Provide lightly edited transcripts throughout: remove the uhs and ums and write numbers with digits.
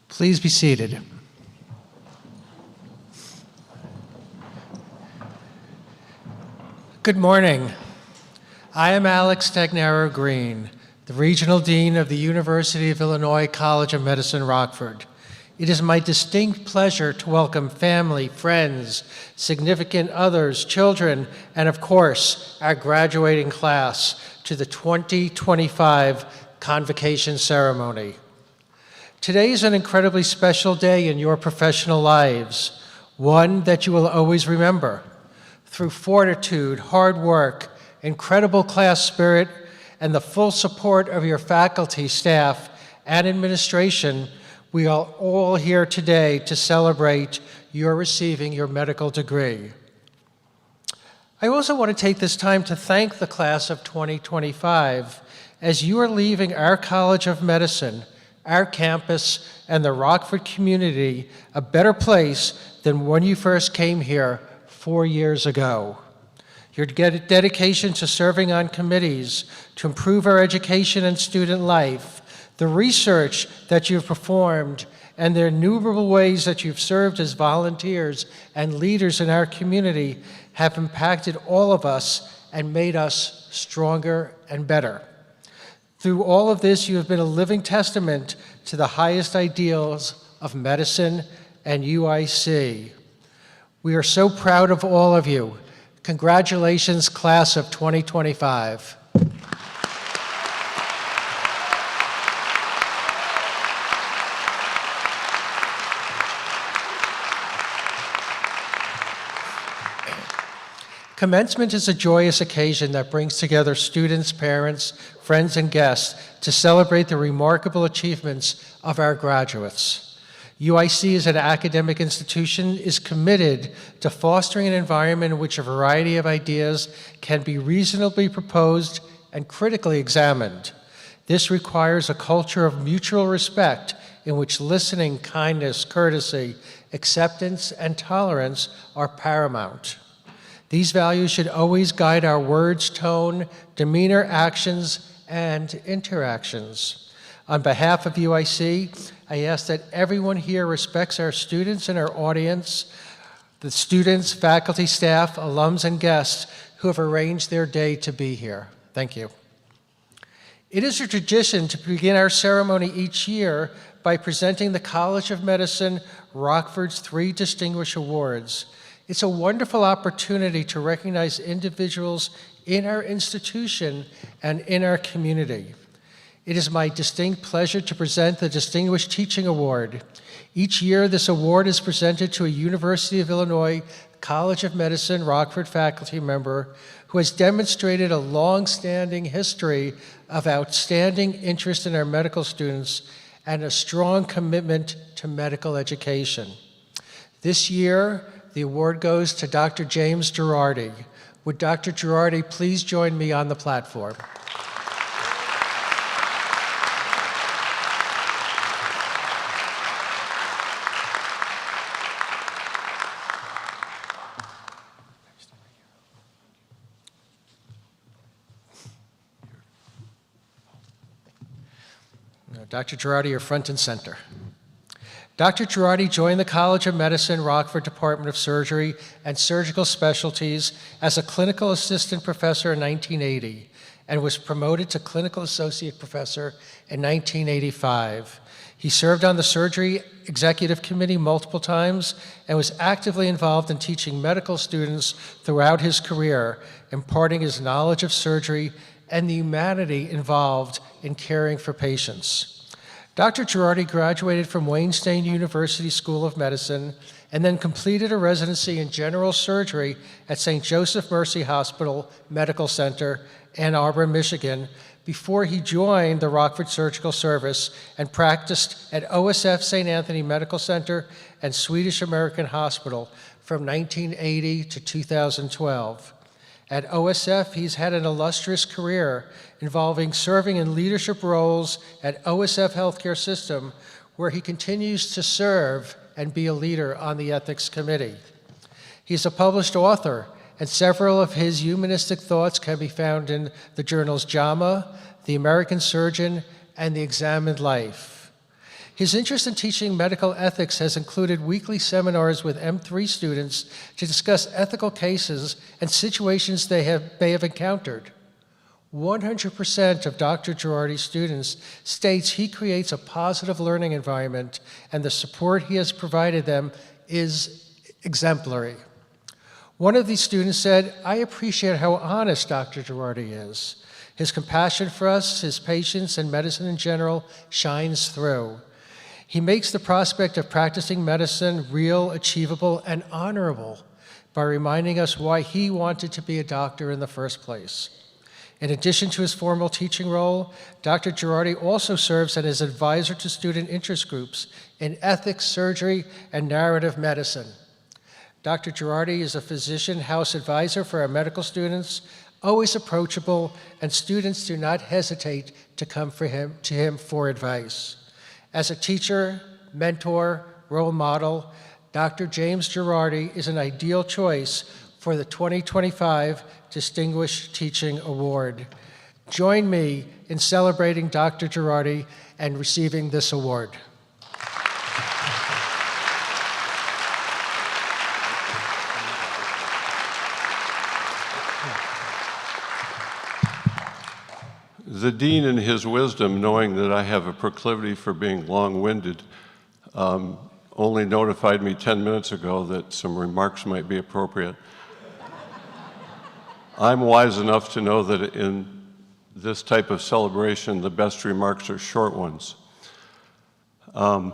Please be seated. Good morning. I am Alex Tagnaro Green, the Regional Dean of the University of Illinois College of Medicine, Rockford. It is my distinct pleasure to welcome family, friends, significant others, children, and of course, our graduating class to the 2025 Convocation Ceremony. Today is an incredibly special day in your professional lives, one that you will always remember. Through fortitude, hard work, incredible class spirit, and the full support of your faculty, staff, and administration, we are all here today to celebrate your receiving your medical degree. I also want to take this time to thank the class of 2025 as you are leaving our College of Medicine, our campus, and the Rockford community a better place than when you first came here 4 years ago. Your dedication to serving on committees to improve our education and student life, the research that you've performed, and the innumerable ways that you've served as volunteers and leaders in our community have impacted all of us and made us stronger and better. Through all of this, you have been a living testament to the highest ideals of medicine and UIC. We are so proud of all of you. Congratulations, class of 2025. Commencement is a joyous occasion that brings together students, parents, friends, and guests to celebrate the remarkable achievements of our graduates. UIC as an academic institution is committed to fostering an environment in which a variety of ideas can be reasonably proposed and critically examined. This requires a culture of mutual respect in which listening, kindness, courtesy, acceptance, and tolerance are paramount. These values should always guide our words, tone, demeanor, actions, and interactions. On behalf of UIC, I ask that everyone here respects our students and our audience, the students, faculty, staff, alums, and guests who have arranged their day to be here. Thank you. It is a tradition to begin our ceremony each year by presenting the College of Medicine Rockford's 3 Distinguished Awards. It's a wonderful opportunity to recognize individuals in our institution and in our community. It is my distinct pleasure to present the Distinguished Teaching Award. Each year, this award is presented to a University of Illinois College of Medicine Rockford faculty member who has demonstrated a long-standing history of outstanding interest in our medical students and a strong commitment to medical education. This year, the award goes to Dr. James Girardi. Would Dr. Girardi please join me on the platform? Dr. Girardi, you're front and center. Dr. Girardi joined the College of Medicine Rockford Department of Surgery and Surgical Specialties as a clinical assistant professor in 1980 and was promoted to clinical associate professor in 1985. He served on the Surgery Executive Committee multiple times and was actively involved in teaching medical students throughout his career, imparting his knowledge of surgery and the humanity involved in caring for patients. Dr. Girardi graduated from Wayne State University School of Medicine and then completed a residency in general surgery at St. Joseph Mercy Hospital Medical Center, Ann Arbor, Michigan, before he joined the Rockford Surgical Service and practiced at OSF St. Anthony Medical Center and Swedish American Hospital from 1980 to 2012. At OSF, he's had an illustrious career involving serving in leadership roles at OSF Healthcare System, where he continues to serve and be a leader on the Ethics Committee. He's a published author, and several of his humanistic thoughts can be found in the journals JAMA, The American Surgeon, and The Examined Life. His interest in teaching medical ethics has included weekly seminars with M3 students to discuss ethical cases and situations they may have encountered. 100% of Dr. Girardi's students states he creates a positive learning environment, and the support he has provided them is exemplary. One of these students said, "I appreciate how honest Dr. Girardi is. His compassion for us, his patience, and medicine in general shines through. He makes the prospect of practicing medicine real, achievable, and honorable by reminding us why he wanted to be a doctor in the first place." In addition to his formal teaching role, Dr. Girardi also serves as an advisor to student interest groups in ethics, surgery, and narrative medicine. Dr. Girardi is a physician house advisor for our medical students, always approachable, and students do not hesitate to come to him for advice. As a teacher, mentor, role model, Dr. James Girardi is an ideal choice for the 2025 Distinguished Teaching Award. Join me in celebrating Dr. Girardi and receiving this award. The dean, in his wisdom, knowing that I have a proclivity for being long-winded, only notified me 10 minutes ago that some remarks might be appropriate. I'm wise enough to know that in this type of celebration, the best remarks are short ones. All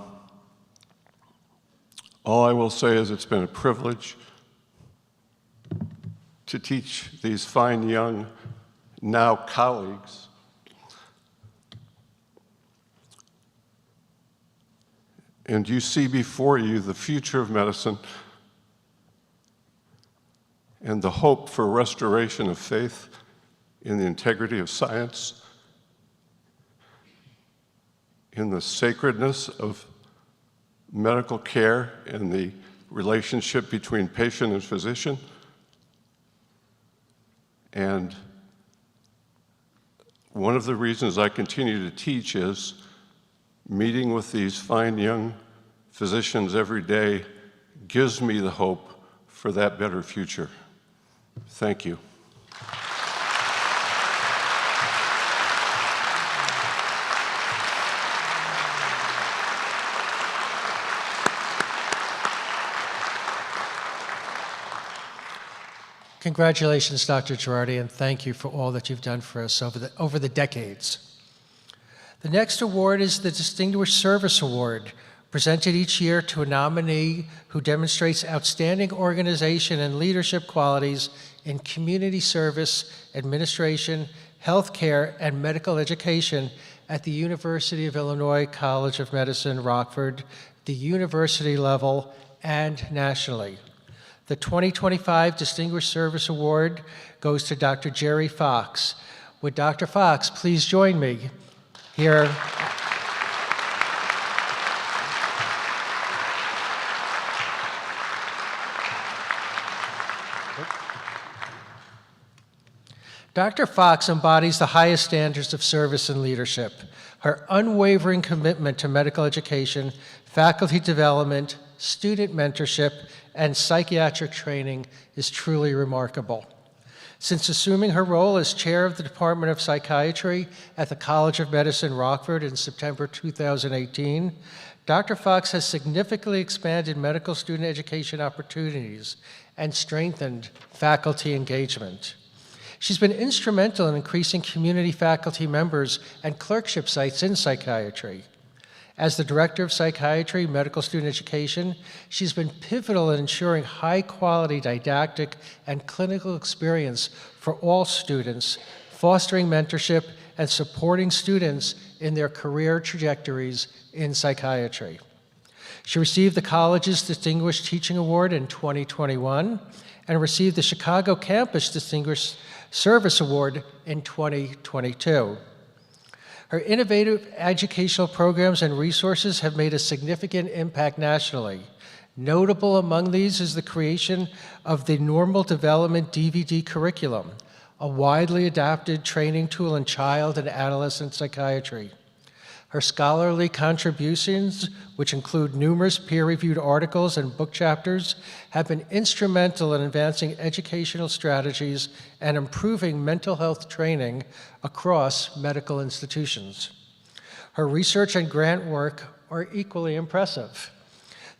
I will say is it's been a privilege to teach these fine young, now colleagues, and you see before you the future of medicine and the hope for restoration of faith in the integrity of science, in the sacredness of medical care and the relationship between patient and physician. And one of the reasons I continue to teach is meeting with these fine young physicians every day gives me the hope for that better future. Thank you. Congratulations, Dr. Girardi, and thank you for all that you've done for us over the decades. The next award is the Distinguished Service Award, presented each year to a nominee who demonstrates outstanding organization and leadership qualities in community service, administration, healthcare, and medical education at the University of Illinois College of Medicine, Rockford, the university level, and nationally. The 2025 Distinguished Service Award goes to Dr. Jerry Fox. Would Dr. Fox please join me here? Dr. Fox embodies the highest standards of service and leadership. Her unwavering commitment to medical education, faculty development, student mentorship, and psychiatric training is truly remarkable. Since assuming her role as chair of the Department of Psychiatry at the College of Medicine, Rockford in September 2018, Dr. Fox has significantly expanded medical student education opportunities and strengthened faculty engagement. She's been instrumental in increasing community faculty members and clerkship sites in psychiatry. As the Director of Psychiatry Medical Student Education, she's been pivotal in ensuring high-quality didactic and clinical experience for all students, fostering mentorship and supporting students in their career trajectories in psychiatry. She received the college's Distinguished Teaching Award in 2021 and received the Chicago Campus Distinguished Service Award in 2022. Her innovative educational programs and resources have made a significant impact nationally. Notable among these is the creation of the Normal Development DVD curriculum, a widely adapted training tool in child and adolescent psychiatry. Her scholarly contributions, which include numerous peer-reviewed articles and book chapters, have been instrumental in advancing educational strategies and improving mental health training across medical institutions. Her research and grant work are equally impressive.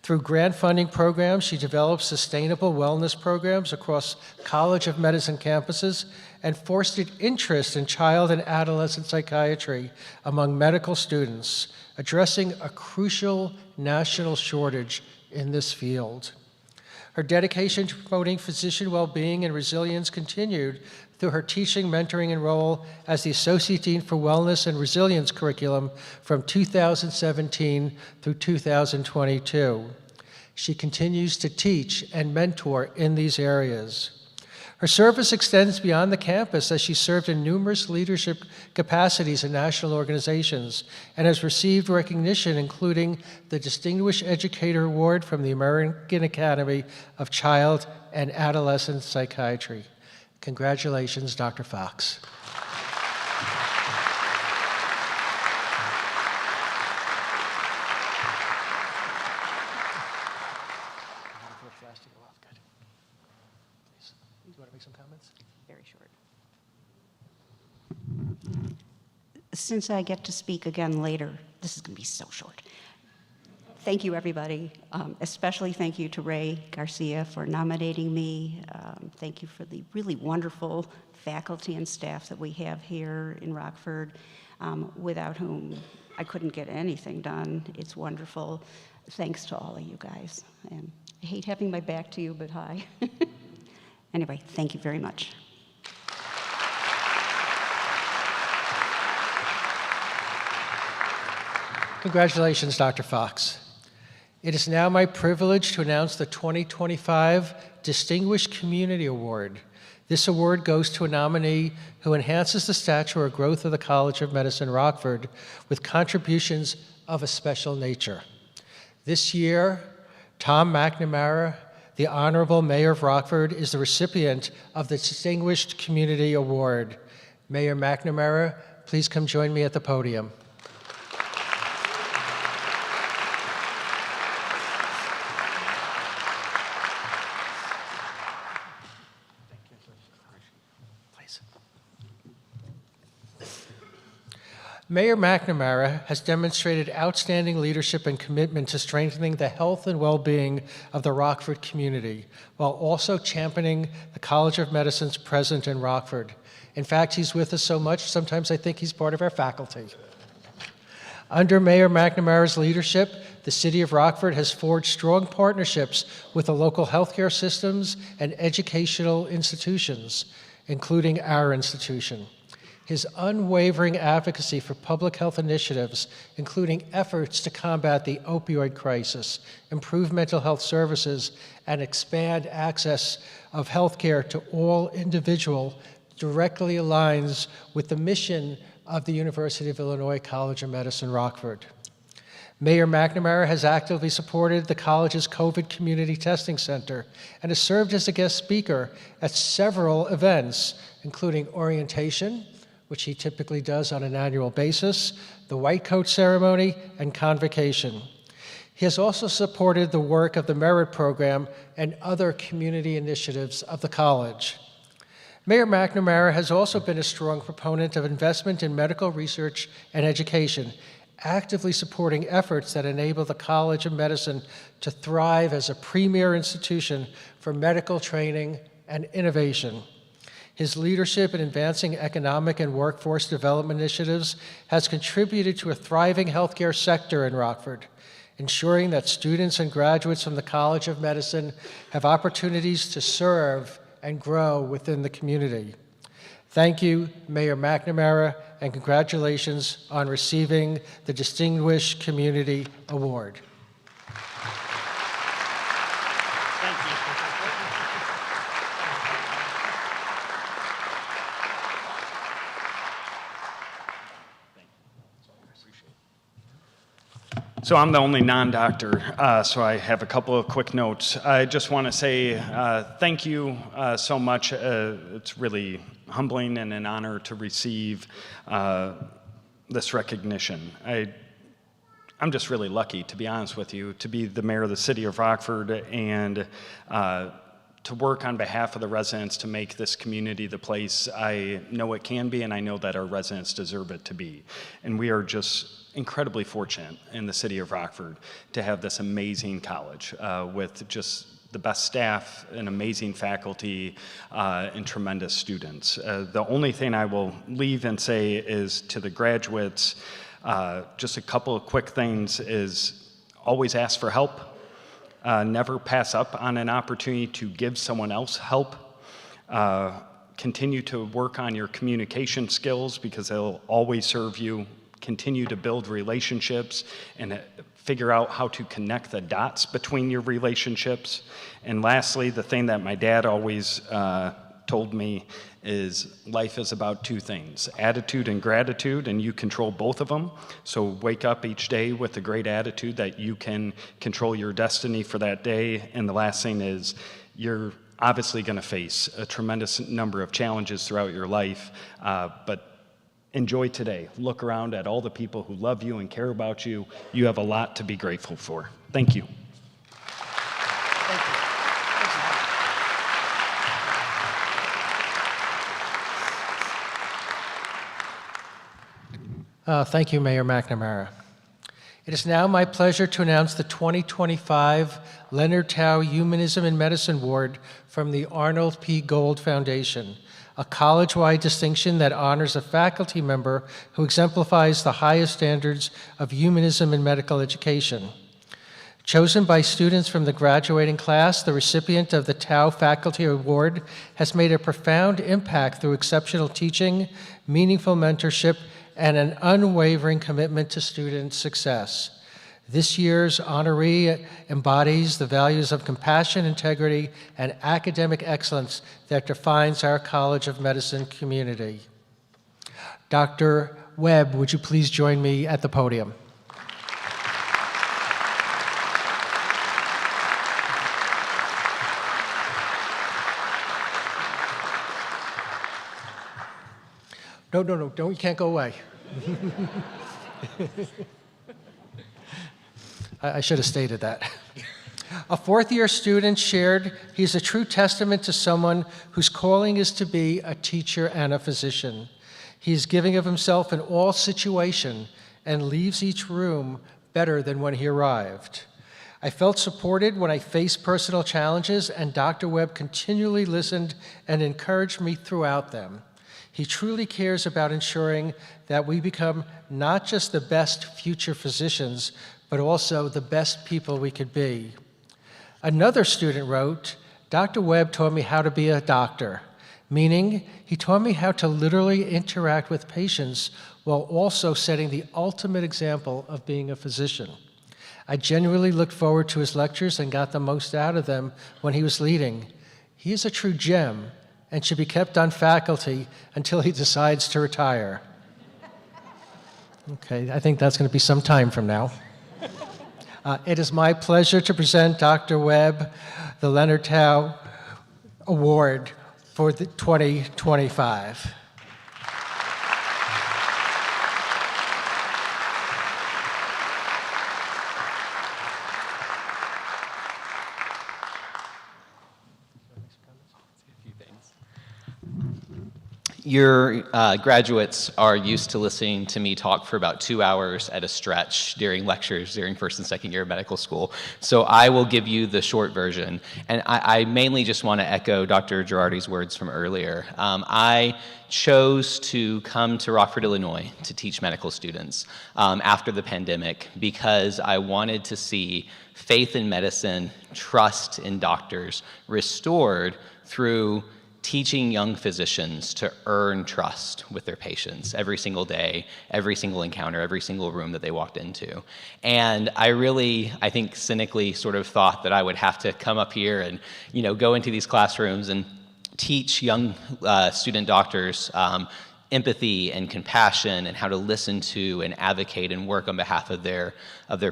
Through grant funding programs, she develops sustainable wellness programs across College of Medicine campuses and fostered interest in child and adolescent psychiatry among medical students, addressing a crucial national shortage in this field. Her dedication to promoting physician well-being and resilience continued through her teaching, mentoring, and role as the Associate Dean for Wellness and Resilience curriculum from 2017 through 2022. She continues to teach and mentor in these areas. Her service extends beyond the campus as she served in numerous leadership capacities in national organizations and has received recognition, including the Distinguished Educator Award from the American Academy of Child and Adolescent Psychiatry. Congratulations, Dr. Fox. Very short. Since I get to speak again later, this is going to be so short. Thank you, everybody. Especially thank you to Ray Garcia for nominating me. Thank you for the really wonderful faculty and staff that we have here in Rockford, without whom I couldn't get anything done. It's wonderful. Thanks to all of you guys. And I hate having my back to you, but hi. Anyway, thank you very much. Congratulations, Dr. Fox. It is now my privilege to announce the 2025 Distinguished Community Award. This award goes to a nominee who enhances the stature or growth of the College of Medicine, Rockford, with contributions of a special nature. This year, Tom McNamara, the Honorable Mayor of Rockford, is the recipient of the Distinguished Community Award. Mayor McNamara, please come join me at the podium. Mayor McNamara has demonstrated outstanding leadership and commitment to strengthening the health and well-being of the Rockford community, while also championing the College of Medicine's presence in Rockford. In fact, he's with us so much, sometimes I think he's part of our faculty. Under Mayor McNamara's leadership, the City of Rockford has forged strong partnerships with the local healthcare systems and educational institutions, including our institution. His unwavering advocacy for public health initiatives, including efforts to combat the opioid crisis, improve mental health services, and expand access of healthcare to all individuals, directly aligns with the mission of the University of Illinois College of Medicine, Rockford. Mayor McNamara has actively supported the college's COVID Community Testing Center and has served as a guest speaker at several events, including orientation, which he typically does on an annual basis, the White Coat Ceremony, and Convocation. He has also supported the work of the Merit Program and other community initiatives of the college. Mayor McNamara has also been a strong proponent of investment in medical research and education, actively supporting efforts that enable the College of Medicine to thrive as a premier institution for medical training and innovation. His leadership in advancing economic and workforce development initiatives has contributed to a thriving healthcare sector in Rockford, ensuring that students and graduates from the College of Medicine have opportunities to serve and grow within the community. Thank you, Mayor McNamara, and congratulations on receiving the Distinguished Community Award. So I'm the only non-doctor, so I have a couple of quick notes. I just want to say thank you so much. It's really humbling and an honor to receive this recognition. I I'm just really lucky, to be honest with you, to be the mayor of the city of Rockford and to work on behalf of the residents to make this community the place I know it can be, and I know that our residents deserve it to be. And we are just incredibly fortunate in the city of Rockford to have this amazing college with just the best staff and amazing faculty and tremendous students. The only thing I will leave and say is to the graduates, just a couple of quick things is always ask for help. Never pass up on an opportunity to give someone else help. Continue to work on your communication skills because they'll always serve you. Continue to build relationships and figure out how to connect the dots between your relationships. And lastly, the thing that my dad always told me is life is about two things, attitude and gratitude, and you control both of them. So wake up each day with a great attitude that you can control your destiny for that day. And the last thing is you're obviously going to face a tremendous number of challenges throughout your life, but enjoy today. Look around at all the people who love you and care about you. You have a lot to be grateful for. Thank you. Thank you, Mayor McNamara. It is now my pleasure to announce the 2025 Leonard Tao Humanism in Medicine Award from the Arnold P. Gold Foundation, a college-wide distinction that honors a faculty member who exemplifies the highest standards of humanism in medical education. Chosen by students from the graduating class, the recipient of the Tao Faculty Award has made a profound impact through exceptional teaching, meaningful mentorship, and an unwavering commitment to student success. This year's honoree embodies the values of compassion, integrity, and academic excellence that defines our College of Medicine community. Dr. Webb, would you please join me at the podium? No, don't, you can't go away. I should have stated that. A fourth-year student shared, he's a true testament to someone whose calling is to be a teacher and a physician. He is giving of himself in all situation and leaves each room better than when he arrived. I felt supported when I faced personal challenges, and Dr. Webb continually listened and encouraged me throughout them. He truly cares about ensuring that we become not just the best future physicians, but also the best people we could be. Another student wrote, Dr. Webb taught me how to be a doctor, meaning he taught me how to literally interact with patients while also setting the ultimate example of being a physician. I genuinely looked forward to his lectures and got the most out of them when he was leading. He is a true gem and should be kept on faculty until he decides to retire. Okay, I think that's going to be some time from now. It is my pleasure to present Dr. Webb the Leonard Tao Award for the 2025. Your graduates are used to listening to me talk for about 2 hours at a stretch during lectures during first and second year of medical school. So I will give you the short version. And I mainly just want to echo Dr. Girardi's words from earlier. I chose to come to Rockford, Illinois to teach medical students after the pandemic because I wanted to see faith in medicine, trust in doctors restored through teaching young physicians to earn trust with their patients every single day, every single encounter, every single room that they walked into. And I think cynically sort of thought that I would have to come up here and, go into these classrooms and teach young student doctors empathy and compassion and how to listen to and advocate and work on behalf of their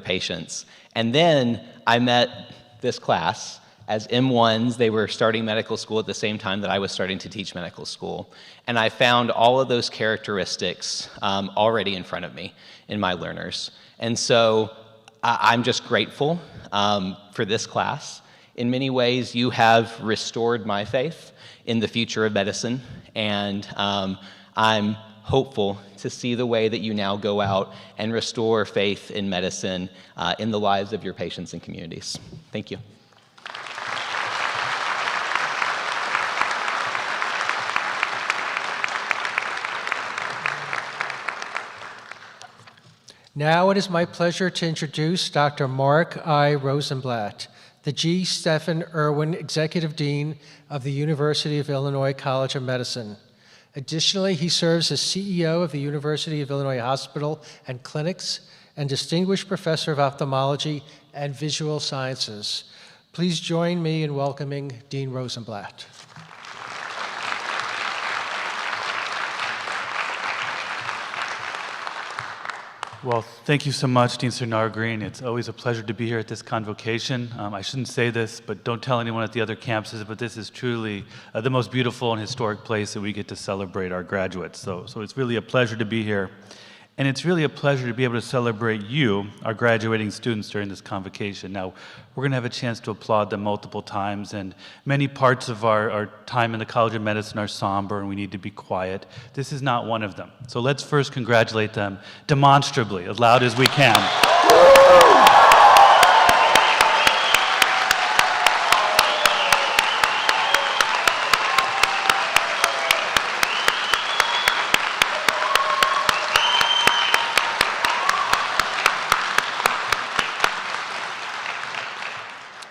patients. And then I met this class As M1s, they were starting medical school at the same time that I was starting to teach medical school. And I found all of those characteristics already in front of me in my learners. And so I'm just grateful for this class. In many ways, you have restored my faith in the future of medicine, and I'm hopeful to see the way that you now go out and restore faith in medicine in the lives of your patients and communities. Thank you. Now it is my pleasure to introduce Dr. Mark I. Rosenblatt, the G. Stephen Irwin Executive Dean of the University of Illinois College of Medicine. Additionally, he serves as CEO of the University of Illinois Hospital and Clinics and Distinguished Professor of Ophthalmology and Visual Sciences. Please join me in welcoming Dean Rosenblatt. Well, thank you so much, Dean Sir-Green. It's always a pleasure to be here at this convocation. I shouldn't say this, but don't tell anyone at the other campuses, but this is truly the most beautiful and historic place that we get to celebrate our graduates. So it's really a pleasure to be here. And it's really a pleasure to be able to celebrate you, our graduating students, during this convocation. Now, we're going to have a chance to applaud them multiple times, and many parts of our time in the College of Medicine are somber, and we need to be quiet. This is not one of them. So let's first congratulate them demonstrably, as loud as we can.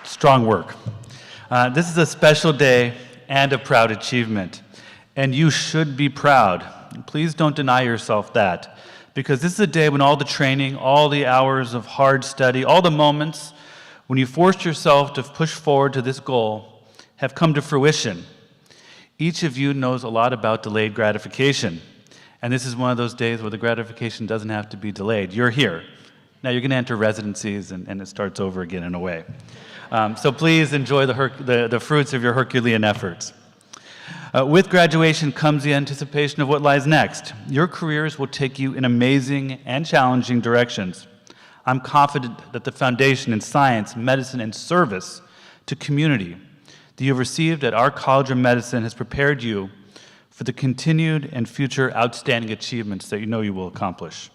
Strong work. This is a special day and a proud achievement, and you should be proud. Please don't deny yourself that, because this is a day when all the training, all the hours of hard study, all the moments when you forced yourself to push forward to this goal have come to fruition. Each of you knows a lot about delayed gratification, and this is one of those days where the gratification doesn't have to be delayed. You're here. Now you're going to enter residencies, and it starts over again in a way. So please enjoy the fruits of your Herculean efforts. With graduation comes the anticipation of what lies next. Your careers will take you in amazing and challenging directions. I'm confident that the foundation in science, medicine, and service to community that you've received at our College of Medicine has prepared you for the continued and future outstanding achievements that you know you will accomplish.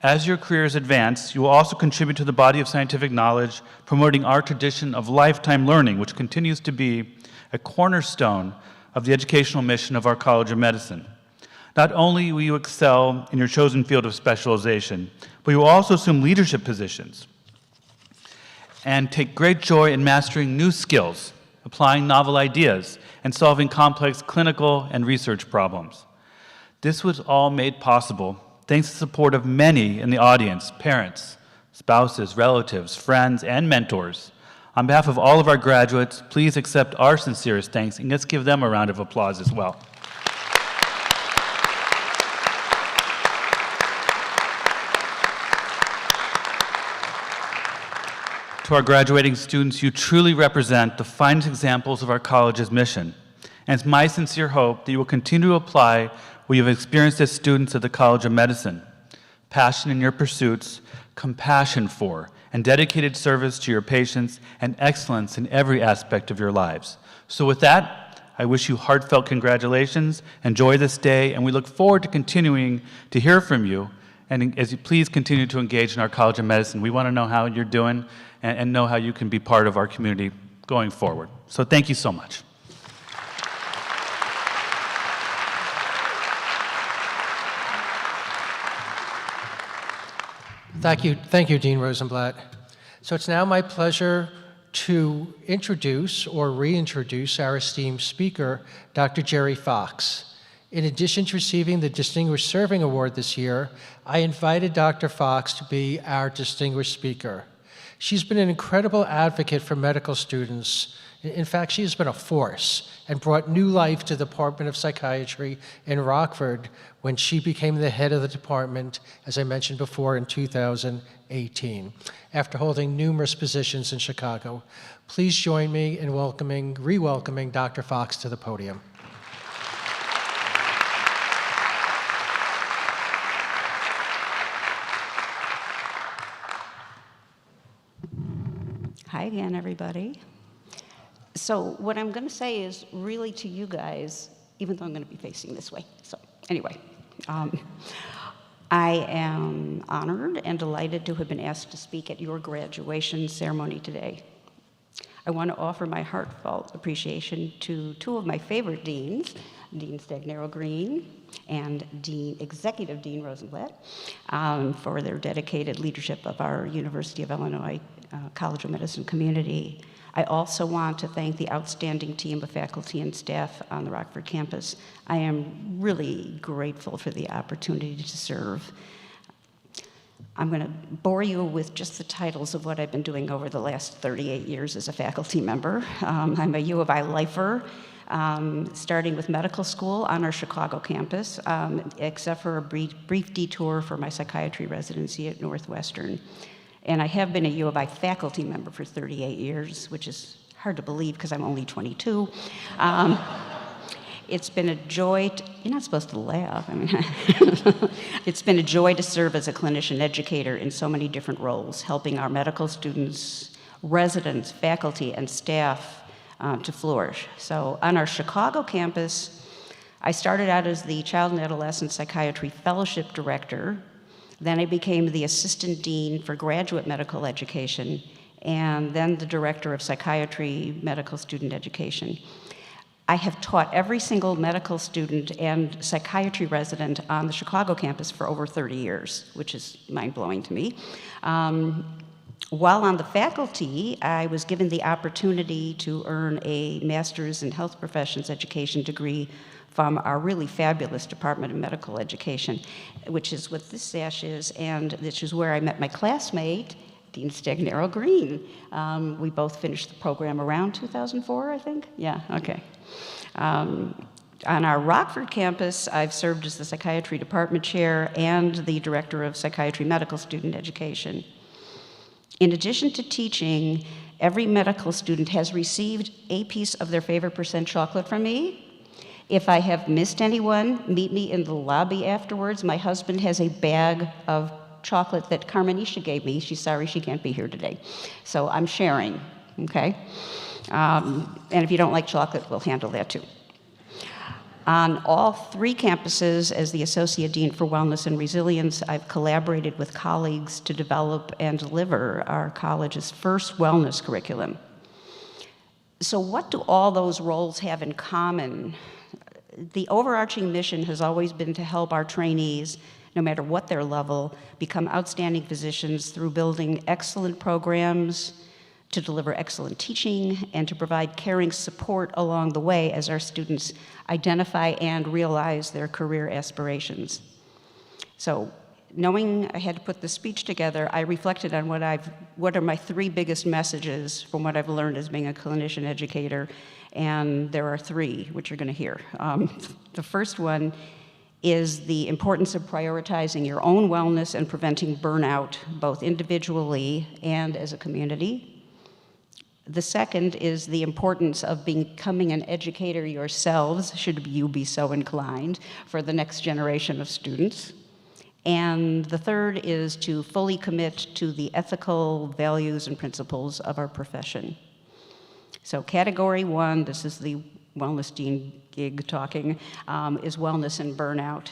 As your careers advance, you will also contribute to the body of scientific knowledge, promoting our tradition of lifetime learning, which continues to be a cornerstone of the educational mission of our College of Medicine. Not only will you excel in your chosen field of specialization, but you will also assume leadership positions and take great joy in mastering new skills, applying novel ideas, and solving complex clinical and research problems. This was all made possible thanks to the support of many in the audience, parents, spouses, relatives, friends, and mentors. On behalf of all of our graduates, please accept our sincerest thanks, and let's give them a round of applause as well. To our graduating students, you truly represent the finest examples of our college's mission. And it's my sincere hope that you will continue to apply what you have experienced as students at the College of Medicine: passion in your pursuits, compassion for, and dedicated service to your patients, and excellence in every aspect of your lives. So with that, I wish you heartfelt congratulations, enjoy this day, and we look forward to continuing to hear from you. And as you please continue to engage in our College of Medicine, we want to know how you're doing and know how you can be part of our community going forward. So thank you so much. Thank you, Dean Rosenblatt. So it's now my pleasure to introduce or reintroduce our esteemed speaker, Dr. Jerry Fox. In addition to receiving the Distinguished Serving Award this year, I invited Dr. Fox to be our distinguished speaker. She's been an incredible advocate for medical students. In fact, she has been a force and brought new life to the Department of Psychiatry in Rockford when she became the head of the department, as I mentioned before, in 2008. 2018, after holding numerous positions in Chicago. Please join me in re-welcoming Dr. Fox to the podium. Hi again, everybody. So what I'm going to say is really to you guys, even though I'm going to be facing this way. So anyway, I am honored and delighted to have been asked to speak at your graduation ceremony today. I want to offer my heartfelt appreciation to two of my favorite deans, Dean Stagnaro Green and Executive Dean Rosenblatt, for their dedicated leadership of our University of Illinois College of Medicine community. I also want to thank the outstanding team of faculty and staff on the Rockford campus. I am really grateful for the opportunity to serve. I'm going to bore you with just the titles of what I've been doing over the last 38 years as a faculty member. I'm a U of I lifer, starting with medical school on our Chicago campus, except for a brief detour for my psychiatry residency at Northwestern. And I have been a U of I faculty member for 38 years, which is hard to believe because I'm only 22. It's been a joy you're not supposed to laugh. I mean, it's been a joy to serve as a clinician educator in so many different roles, helping our medical students, residents, faculty, and staff to flourish. So on our Chicago campus, I started out as the Child and Adolescent Psychiatry Fellowship Director. Then I became the Assistant Dean for Graduate Medical Education, and then the Director of Psychiatry Medical Student Education. I have taught every single medical student and psychiatry resident on the Chicago campus for over 30 years, which is mind-blowing to me. While on the faculty, I was given the opportunity to earn a Master's in Health Professions Education degree from our really fabulous Department of Medical Education, which is what this sash is, and this is where I met my classmate, Dean Stagnaro Green. We both finished the program around 2004, I think? Yeah, okay. On our Rockford campus, I've served as the Psychiatry Department Chair and the Director of Psychiatry Medical Student Education. In addition to teaching, every medical student has received a piece of their favorite percent chocolate from me. If I have missed anyone, meet me in the lobby afterwards. My husband has a bag of chocolate that Carmenisha gave me. She's sorry she can't be here today. So I'm sharing, okay? And if you don't like chocolate, we'll handle that too. On all three campuses, as the Associate Dean for Wellness and Resilience, I've collaborated with colleagues to develop and deliver our college's first wellness curriculum. So what do all those roles have in common? The overarching mission has always been to help our trainees, no matter what their level, become outstanding physicians through building excellent programs, to deliver excellent teaching, and to provide caring support along the way as our students identify and realize their career aspirations. So, knowing I had to put the speech together, I reflected on what are my three biggest messages from what I've learned as being a clinician educator, and there are three, which you're going to hear. The first one is the importance of prioritizing your own wellness and preventing burnout, both individually and as a community. The second is the importance of becoming an educator yourselves, should you be so inclined, for the next generation of students. And the third is to fully commit to the ethical values and principles of our profession. So category one, this is the Wellness Dean gig talking, is wellness and burnout.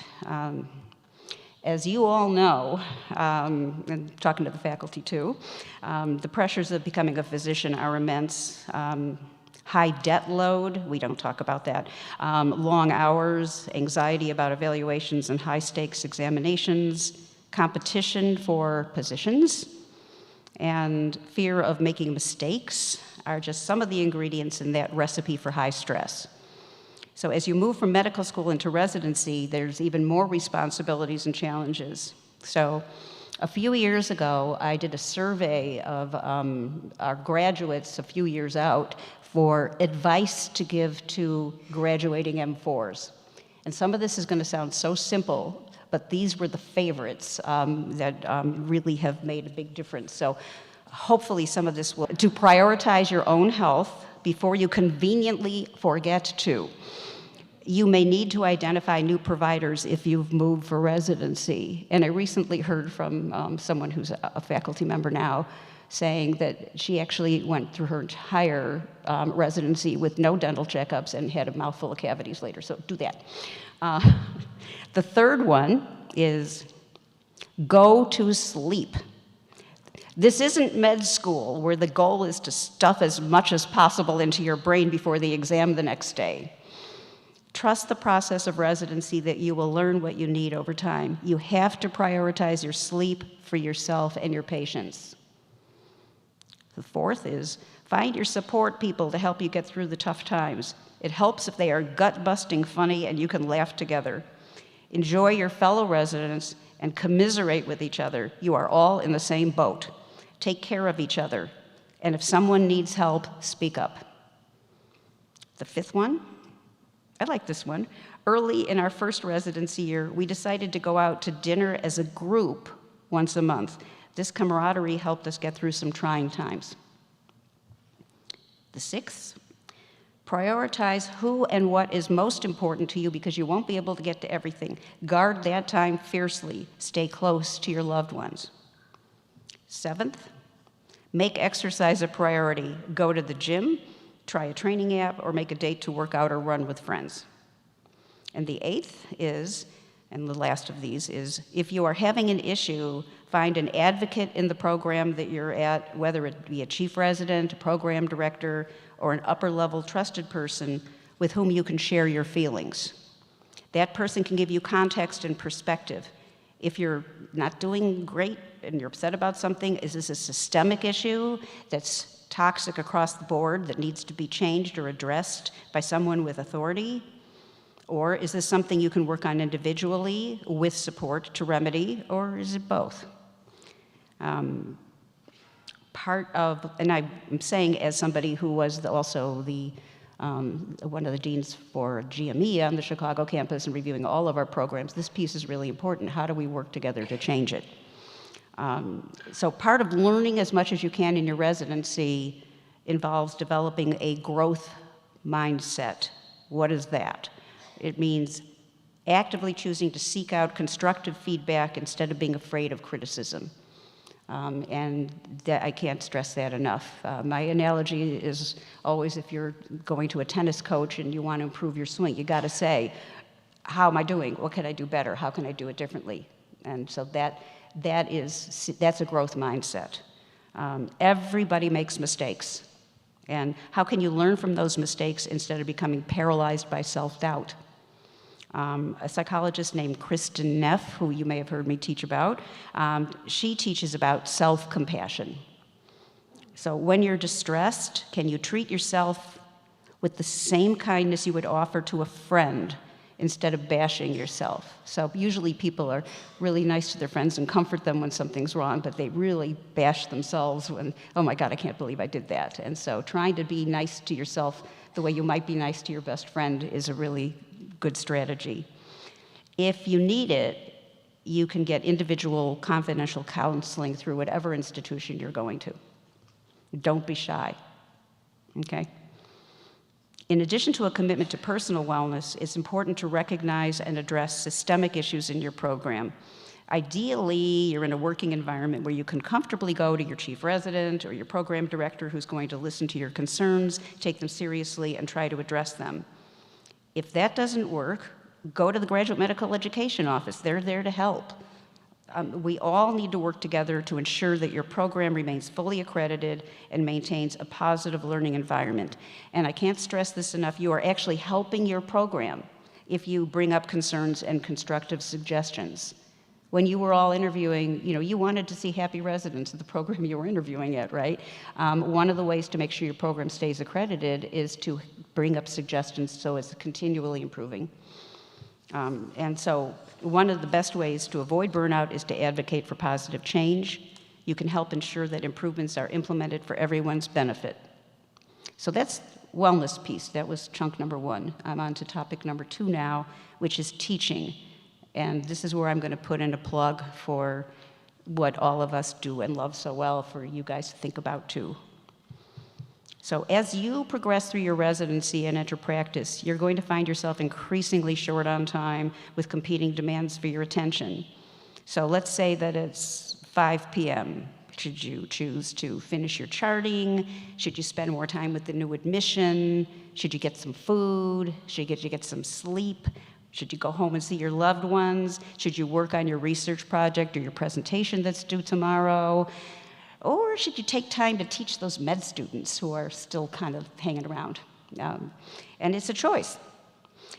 As you all know, and talking to the faculty too, the pressures of becoming a physician are immense. High debt load, we don't talk about that. Long hours, anxiety about evaluations and high stakes examinations, competition for positions, and fear of making mistakes are just some of the ingredients in that recipe for high stress. So as you move from medical school into residency, there's even more responsibilities and challenges. So a few years ago, I did a survey of our graduates a few years out for advice to give to graduating M4s. And some of this is going to sound so simple, but these were the favorites that really have made a big difference. So hopefully some of this will, to prioritize your own health before you conveniently forget to. You may need to identify new providers if you've moved for residency. And I recently heard from someone who's a faculty member now saying that she actually went through her entire residency with no dental checkups and had a mouthful of cavities later, so do that. The third one is go to sleep. This isn't med school where the goal is to stuff as much as possible into your brain before the exam the next day. Trust the process of residency that you will learn what you need over time. You have to prioritize your sleep for yourself and your patients. The fourth is find your support people to help you get through the tough times. It helps if they are gut-busting funny and you can laugh together. Enjoy your fellow residents and commiserate with each other. You are all in the same boat. Take care of each other. And if someone needs help, speak up. The fifth one, I like this one. Early in our first residency year, we decided to go out to dinner as a group once a month. This camaraderie helped us get through some trying times. The sixth, prioritize who and what is most important to you because you won't be able to get to everything. Guard that time fiercely. Stay close to your loved ones. Seventh, make exercise a priority. Go to the gym, try a training app, or make a date to work out or run with friends. And the eighth is, and the last of these is, if you are having an issue, find an advocate in the program that you're at, whether it be a chief resident, a program director, or an upper-level trusted person with whom you can share your feelings. That person can give you context and perspective. If you're not doing great and you're upset about something, is this a systemic issue that's toxic across the board that needs to be changed or addressed by someone with authority? Or is this something you can work on individually with support to remedy, or is it both? Part of, and I'm saying as somebody who was also the one of the deans for GME on the Chicago campus and reviewing all of our programs, this piece is really important. How do we work together to change it? So part of learning as much as you can in your residency involves developing a growth mindset. What is that? It means actively choosing to seek out constructive feedback instead of being afraid of criticism. And that, I can't stress that enough. My analogy is always if you're going to a tennis coach and you want to improve your swing, you got to say, how am I doing? What can I do better? How can I do it differently? And so that's a growth mindset. Everybody makes mistakes. And how can you learn from those mistakes instead of becoming paralyzed by self-doubt? A psychologist named Kristen Neff, who you may have heard me teach about, she teaches about self-compassion. So when you're distressed, can you treat yourself with the same kindness you would offer to a friend instead of bashing yourself? So usually people are really nice to their friends and comfort them when something's wrong, but they really bash themselves when, oh my God, I can't believe I did that. And so trying to be nice to yourself the way you might be nice to your best friend is a really good strategy. If you need it, you can get individual confidential counseling through whatever institution you're going to. Don't be shy, okay? In addition to a commitment to personal wellness, it's important to recognize and address systemic issues in your program. Ideally, you're in a working environment where you can comfortably go to your chief resident or your program director who's going to listen to your concerns, take them seriously, and try to address them. If that doesn't work, go to the Graduate Medical Education Office. They're there to help. We all need to work together to ensure that your program remains fully accredited and maintains a positive learning environment. And I can't stress this enough, you are actually helping your program if you bring up concerns and constructive suggestions. When you were all interviewing, you wanted to see happy residents at the program you were interviewing at, right? One of the ways to make sure your program stays accredited is to bring up suggestions so it's continually improving. And so one of the best ways to avoid burnout is to advocate for positive change. You can help ensure that improvements are implemented for everyone's benefit. So that's wellness piece. That was chunk number one. I'm on to topic number two now, which is teaching. And this is where I'm going to put in a plug for what all of us do and love so well for you guys to think about too. So as you progress through your residency and enter practice, you're going to find yourself increasingly short on time with competing demands for your attention. So let's say that it's 5 p.m. Should you choose to finish your charting? Should you spend more time with the new admission? Should you get some food? Should you get some sleep? Should you go home and see your loved ones? Should you work on your research project or your presentation that's due tomorrow? Or should you take time to teach those med students who are still kind of hanging around? And it's a choice.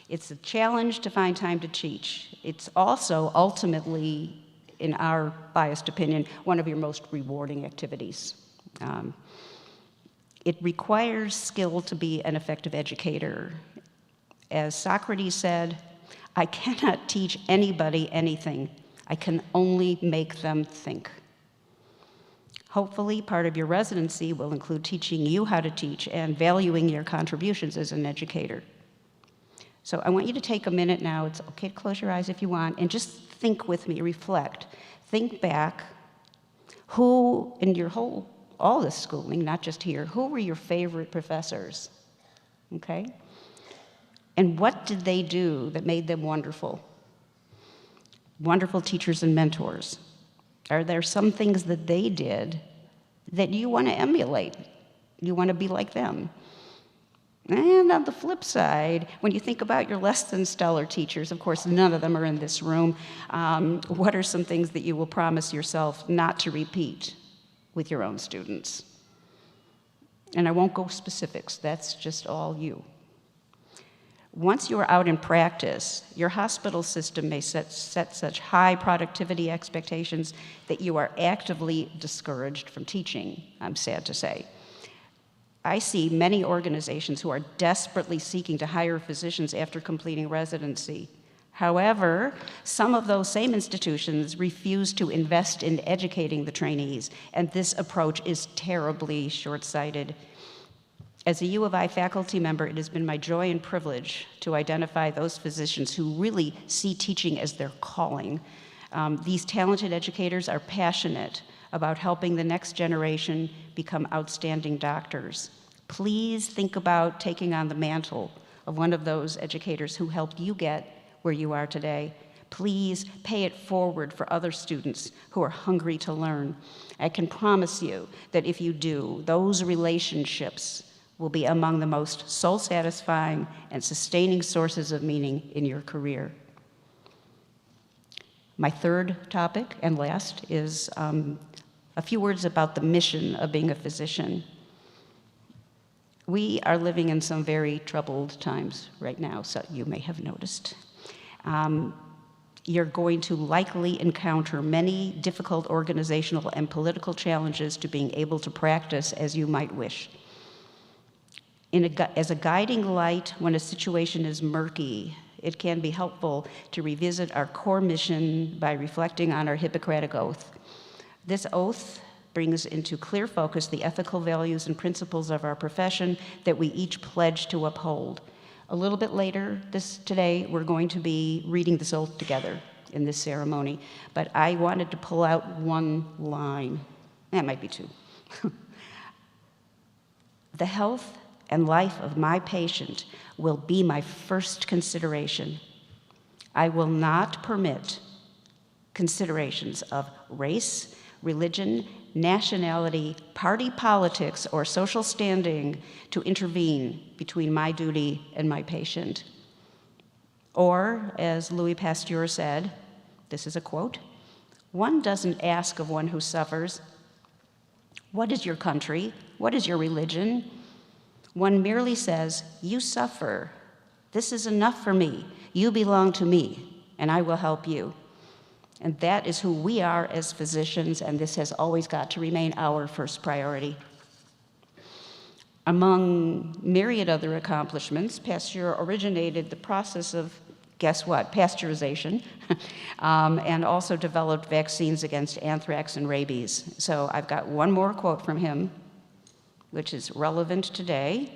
It's a challenge to find time to teach. It's also ultimately, in our biased opinion, one of your most rewarding activities. It requires skill to be an effective educator. As Socrates said, I cannot teach anybody anything. I can only make them think. Hopefully, part of your residency will include teaching you how to teach and valuing your contributions as an educator. So I want you to take a minute now. It's okay to close your eyes if you want, and just think with me, reflect. Think back. Who, in your all this schooling, not just here, who were your favorite professors? Okay? And what did they do that made them wonderful? Wonderful teachers and mentors. Are there some things that they did that you want to emulate? You want to be like them? And on the flip side, when you think about your less than stellar teachers, of course, none of them are in this room, what are some things that you will promise yourself not to repeat with your own students? And I won't go specifics, that's just all you. Once you are out in practice, your hospital system may set such high productivity expectations that you are actively discouraged from teaching, I'm sad to say. I see many organizations who are desperately seeking to hire physicians after completing residency. However, some of those same institutions refuse to invest in educating the trainees, and this approach is terribly short-sighted. As a U of I faculty member, it has been my joy and privilege to identify those physicians who really see teaching as their calling. These talented educators are passionate about helping the next generation become outstanding doctors. Please think about taking on the mantle of one of those educators who helped you get where you are today. Please pay it forward for other students who are hungry to learn. I can promise you that if you do, those relationships will be among the most soul-satisfying and sustaining sources of meaning in your career. My third topic and last is a few words about the mission of being a physician. We are living in some very troubled times right now, so you may have noticed. You're going to likely encounter many difficult organizational and political challenges to being able to practice as you might wish. As a guiding light when a situation is murky, it can be helpful to revisit our core mission by reflecting on our Hippocratic oath. This oath brings into clear focus the ethical values and principles of our profession that we each pledge to uphold. A little bit later today, we're going to be reading this oath together in this ceremony, but I wanted to pull out one line. That might be two. The health and life of my patient will be my first consideration. I will not permit considerations of race, religion, nationality, party politics, or social standing to intervene between my duty and my patient. Or, as Louis Pasteur said, this is a quote, one doesn't ask of one who suffers, what is your country? What is your religion? One merely says, you suffer. This is enough for me. You belong to me, and I will help you. And that is who we are as physicians, and this has always got to remain our first priority. Among myriad other accomplishments, Pasteur originated the process of, guess what, pasteurization, and also developed vaccines against anthrax and rabies. So I've got one more quote from him, which is relevant today.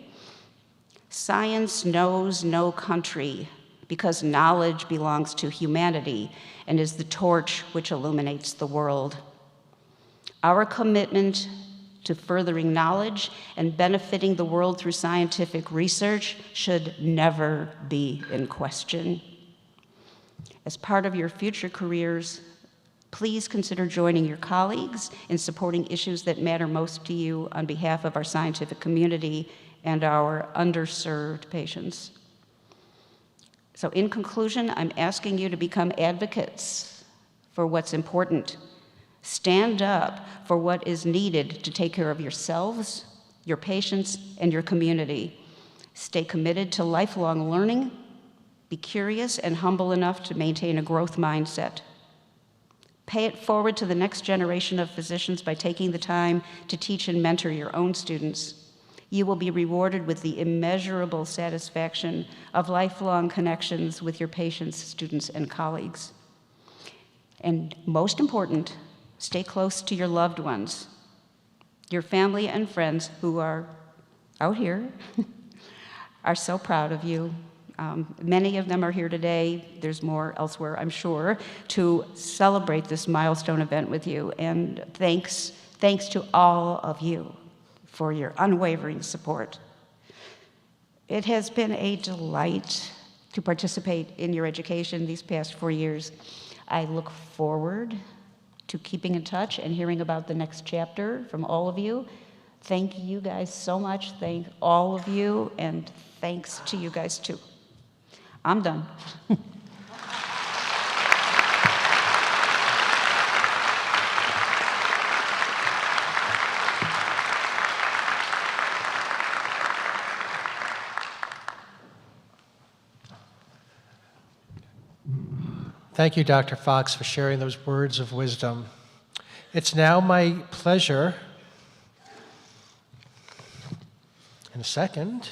Science knows no country, because knowledge belongs to humanity and is the torch which illuminates the world. Our commitment to furthering knowledge and benefiting the world through scientific research should never be in question. As part of your future careers, please consider joining your colleagues in supporting issues that matter most to you on behalf of our scientific community and our underserved patients. So in conclusion, I'm asking you to become advocates for what's important. Stand up for what is needed to take care of yourselves, your patients, and your community. Stay committed to lifelong learning. Be curious and humble enough to maintain a growth mindset. Pay it forward to the next generation of physicians by taking the time to teach and mentor your own students. You will be rewarded with the immeasurable satisfaction of lifelong connections with your patients, students, and colleagues. And most important, stay close to your loved ones. Your family and friends who are out here are so proud of you. Many of them are here today. There's more elsewhere, I'm sure, to celebrate this milestone event with you. And thanks to all of you for your unwavering support. It has been a delight to participate in your education these past 4 years. I look forward to keeping in touch and hearing about the next chapter from all of you. Thank you guys so much. Thank all of you, and thanks to you guys too. I'm done. Thank you, Dr. Fox, for sharing those words of wisdom. It's now my pleasure, in a second,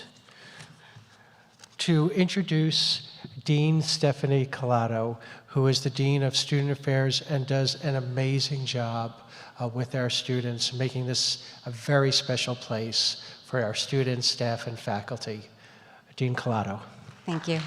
to introduce Dean Stephanie Collado, who is the Dean of Student Affairs and does an amazing job with our students, making this a very special place for our students, staff, and faculty. Dean Collado. Thank you.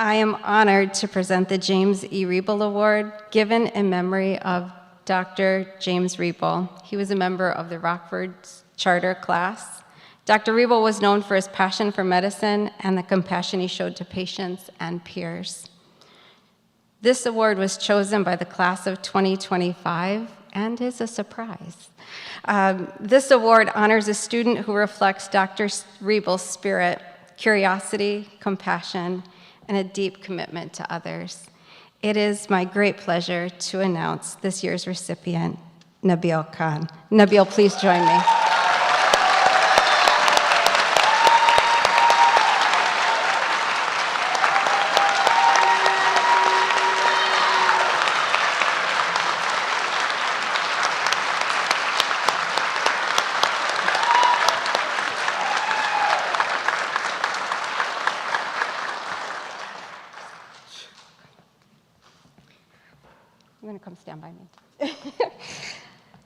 I am honored to present the James E. Riebel Award, given in memory of Dr. James Riebel. He was a member of the Rockford Charter class. Dr. Riebel was known for his passion for medicine and the compassion he showed to patients and peers. This award was chosen by the class of 2025 and is a surprise. This award honors a student who reflects Dr. Riebel's spirit, curiosity, compassion, and a deep commitment to others. It is my great pleasure to announce this year's recipient, Nabil Khan. Nabil, please join me. You're going to come stand by me.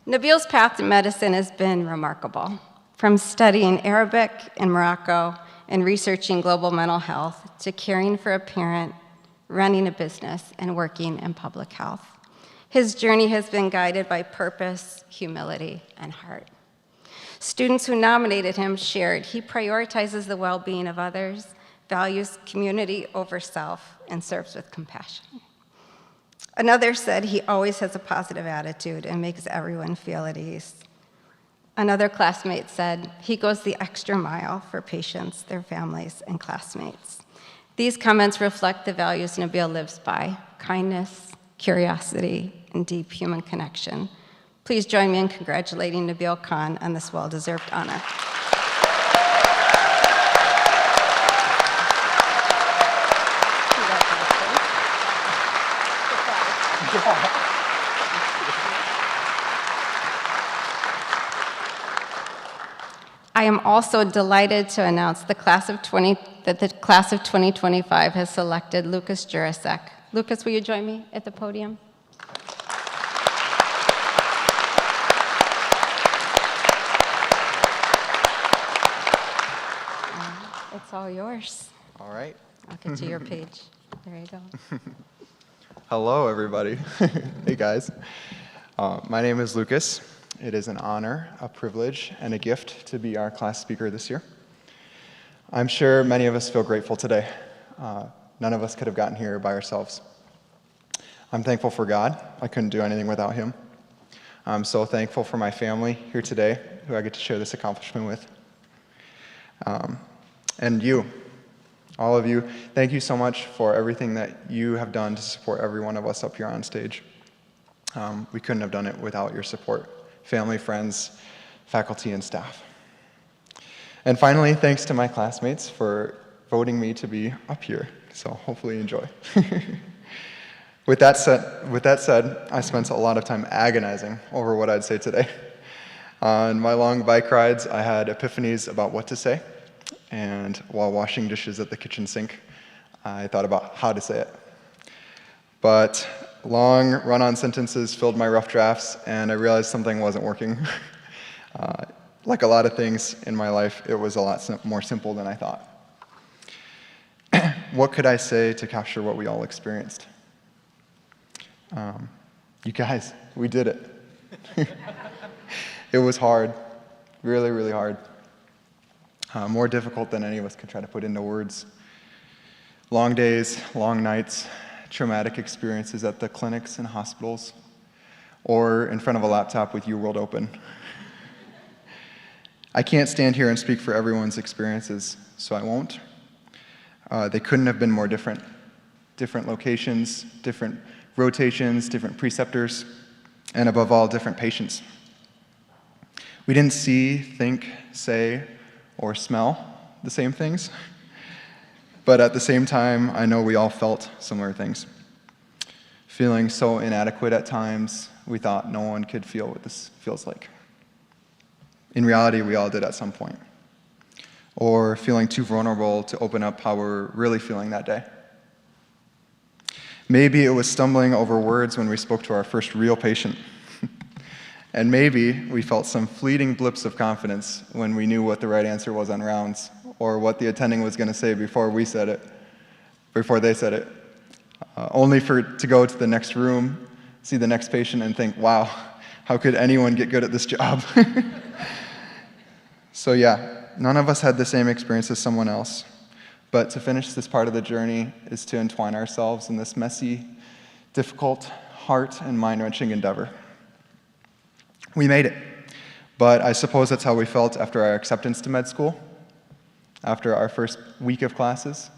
Nabil's path to medicine has been remarkable. From studying Arabic in Morocco and researching global mental health to caring for a parent, running a business, and working in public health. His journey has been guided by purpose, humility, and heart. Students who nominated him shared he prioritizes the well-being of others, values community over self, and serves with compassion. Another said he always has a positive attitude and makes everyone feel at ease. Another classmate said he goes the extra mile for patients, their families, and classmates. These comments reflect the values Nabil lives by: kindness, curiosity, and deep human connection. Please join me in congratulating Nabil Khan on this well-deserved honor. I am also delighted to announce that the class of 2025 has selected Lucas Jurasek. Lucas, will you join me at the podium? It's all yours. All right. I'll get to your page. There you go. Hello, everybody. Hey, guys. My name is Lucas. It is an honor, a privilege, and a gift to be our class speaker this year. I'm sure many of us feel grateful today. None of us could have gotten here by ourselves. I'm thankful for God. I couldn't do anything without him. I'm so thankful for my family here today, who I get to share this accomplishment with. And you, all of you, thank you so much for everything that you have done to support every one of us up here on stage. We couldn't have done it without your support, family, friends, faculty, and staff. And finally, thanks to my classmates for voting me to be up here. So hopefully you enjoy. With that said, I spent a lot of time agonizing over what I'd say today. On my long bike rides, I had epiphanies about what to say. And while washing dishes at the kitchen sink, I thought about how to say it. But long run-on sentences filled my rough drafts, and I realized something wasn't working. Like a lot of things in my life, it was a lot more simple than I thought. What could I say to capture what we all experienced? You guys, we did it. It was hard, really, really hard. More difficult than any of us could try to put into words. Long days, long nights, traumatic experiences at the clinics and hospitals, or in front of a laptop with UWorld open. I can't stand here and speak for everyone's experiences, so I won't. They couldn't have been more different. Different locations, different rotations, different preceptors, and above all, different patients. We didn't see, think, say, or smell the same things, but at the same time, I know we all felt similar things. Feeling so inadequate at times, we thought no one could feel what this feels like. In reality, we all did at some point. Or feeling too vulnerable to open up how we're really feeling that day. Maybe it was stumbling over words when we spoke to our first real patient. And maybe we felt some fleeting blips of confidence when we knew what the right answer was on rounds, or what the attending was going to say before they said it, only to go to the next room, see the next patient, and think, wow, how could anyone get good at this job? So yeah, none of us had the same experience as someone else, but to finish this part of the journey is to entwine ourselves in this messy, difficult, heart and mind-wrenching endeavor. We made it, but I suppose that's how we felt after our acceptance to med school, after our first week of classes,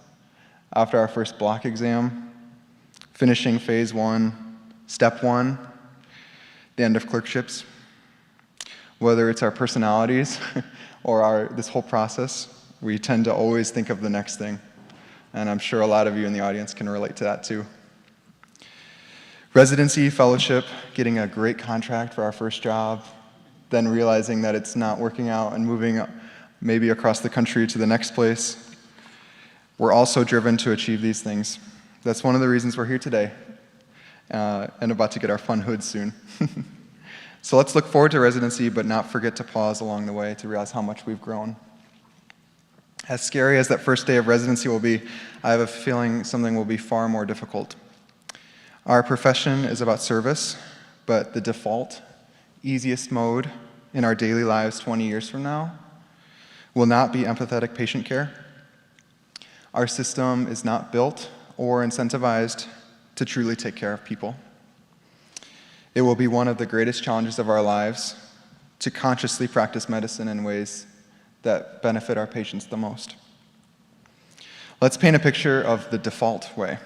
after our first block exam, finishing phase 1, step 1, the end of clerkships. Whether it's our personalities or this whole process, we tend to always think of the next thing, and I'm sure a lot of you in the audience can relate to that too. Residency, fellowship, getting a great contract for our first job, then realizing that it's not working out and moving maybe across the country to the next place. We're also driven to achieve these things. That's one of the reasons we're here today, and about to get our fun hoods soon. So let's look forward to residency, but not forget to pause along the way to realize how much we've grown. As scary as that first day of residency will be, I have a feeling something will be far more difficult. Our profession is about service, but the default, easiest mode in our daily lives 20 years from now will not be empathetic patient care. Our system is not built or incentivized to truly take care of people. It will be one of the greatest challenges of our lives to consciously practice medicine in ways that benefit our patients the most. Let's paint a picture of the default way.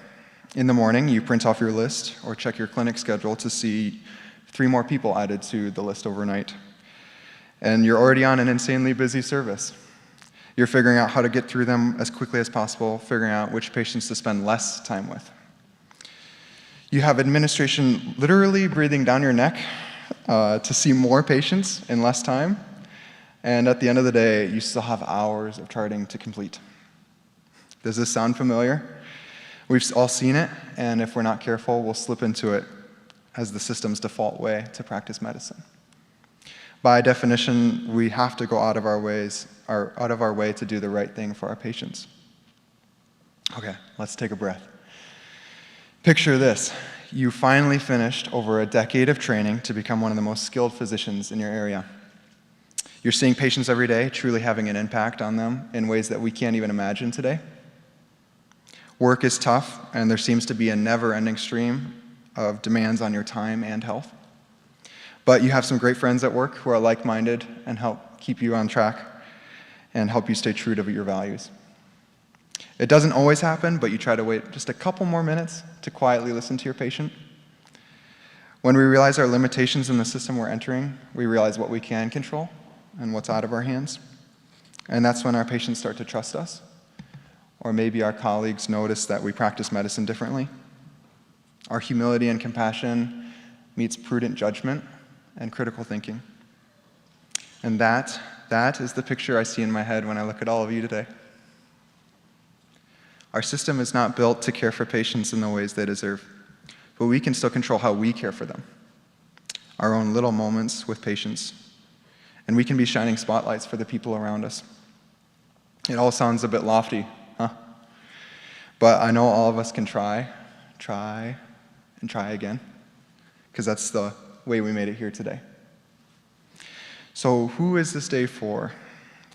In the morning, you print off your list or check your clinic schedule to see 3 more people added to the list overnight. And you're already on an insanely busy service. You're figuring out how to get through them as quickly as possible, figuring out which patients to spend less time with. You have administration literally breathing down your neck to see more patients in less time. And at the end of the day, you still have hours of charting to complete. Does this sound familiar? We've all seen it, and if we're not careful, we'll slip into it as the system's default way to practice medicine. By definition, we have to go out of our way to do the right thing for our patients. Okay, let's take a breath. Picture this. You finally finished over a decade of training to become one of the most skilled physicians in your area. You're seeing patients every day, truly having an impact on them in ways that we can't even imagine today. Work is tough, and there seems to be a never-ending stream of demands on your time and health. But you have some great friends at work who are like-minded and help keep you on track and help you stay true to your values. It doesn't always happen, but you try to wait just a couple more minutes to quietly listen to your patient. When we realize our limitations in the system we're entering, we realize what we can control and what's out of our hands. And that's when our patients start to trust us. Or maybe our colleagues notice that we practice medicine differently. Our humility and compassion meets prudent judgment and critical thinking. And that is the picture I see in my head when I look at all of you today. Our system is not built to care for patients in the ways they deserve, but we can still control how we care for them. Our own little moments with patients, and we can be shining spotlights for the people around us. It all sounds a bit lofty, huh? But I know all of us can try, and try again, because that's the way we made it here today. So who is this day for?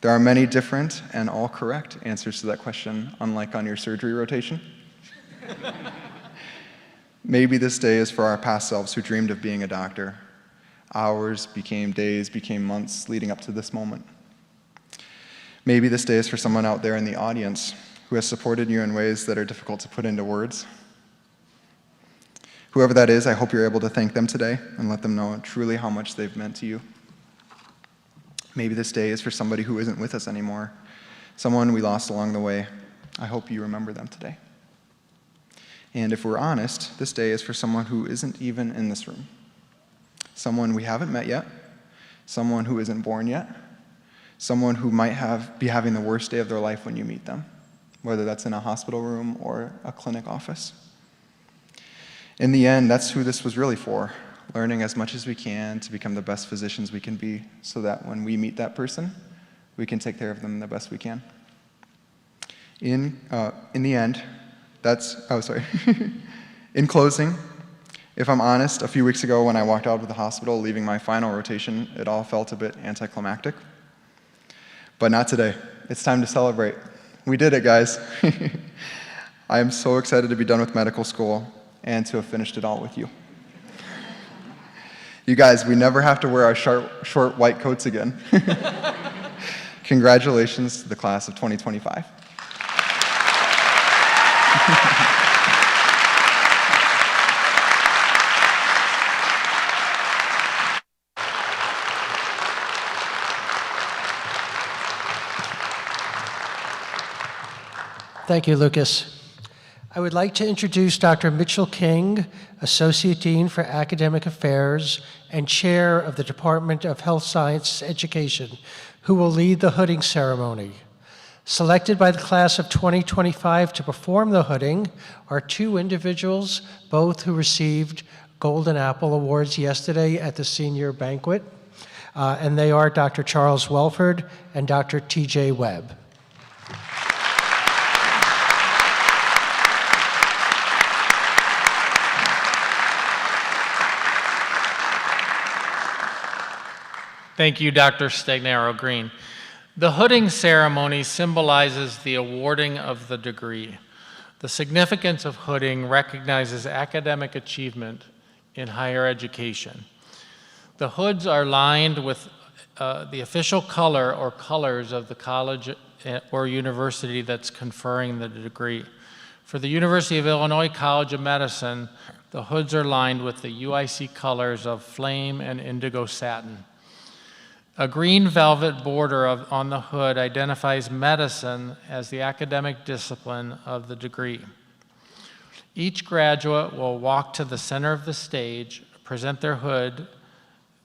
There are many different and all correct answers to that question, unlike on your surgery rotation. Maybe this day is for our past selves who dreamed of being a doctor. Hours became days, became months leading up to this moment. Maybe this day is for someone out there in the audience who has supported you in ways that are difficult to put into words. Whoever that is, I hope you're able to thank them today and let them know truly how much they've meant to you. Maybe this day is for somebody who isn't with us anymore, someone we lost along the way. I hope you remember them today. And if we're honest, this day is for someone who isn't even in this room, someone we haven't met yet, someone who isn't born yet, someone who might be having the worst day of their life when you meet them, whether that's in a hospital room or a clinic office. In the end, that's who this was really for, learning as much as we can to become the best physicians we can be so that when we meet that person, we can take care of them the best we can. In the end, in closing, if I'm honest, a few weeks ago when I walked out of the hospital leaving my final rotation, it all felt a bit anticlimactic. But not today. It's time to celebrate. We did it, guys. I am so excited to be done with medical school and to have finished it all with you. You guys, we never have to wear our short white coats again. Congratulations to the class of 2025. Thank you, Lucas. I would like to introduce Dr. Mitchell King, Associate Dean for Academic Affairs and Chair of the Department of Health Science Education, who will lead the hooding ceremony. Selected by the class of 2025 to perform the hooding are two individuals, both who received Golden Apple Awards yesterday at the senior banquet, and they are Dr. Charles Welford and Dr. T.J. Webb. Thank you, Dr. Stagnaro-Green. The hooding ceremony symbolizes the awarding of the degree. The significance of hooding recognizes academic achievement in higher education. The hoods are lined with the official color or colors of the college or university that's conferring the degree. For the University of Illinois College of Medicine, the hoods are lined with the UIC colors of flame and indigo satin. A green velvet border on the hood identifies medicine as the academic discipline of the degree. Each graduate will walk to the center of the stage, present their hood.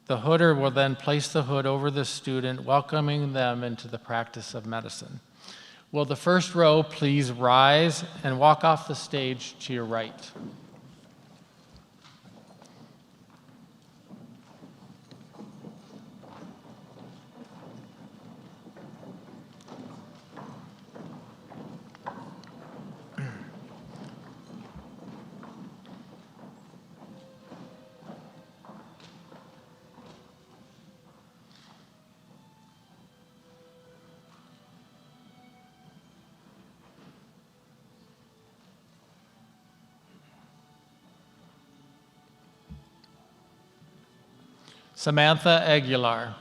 The hooder will then place the hood over the student, welcoming them into the practice of medicine. Will the first row please rise and walk off the stage to your right? Samantha Aguilar.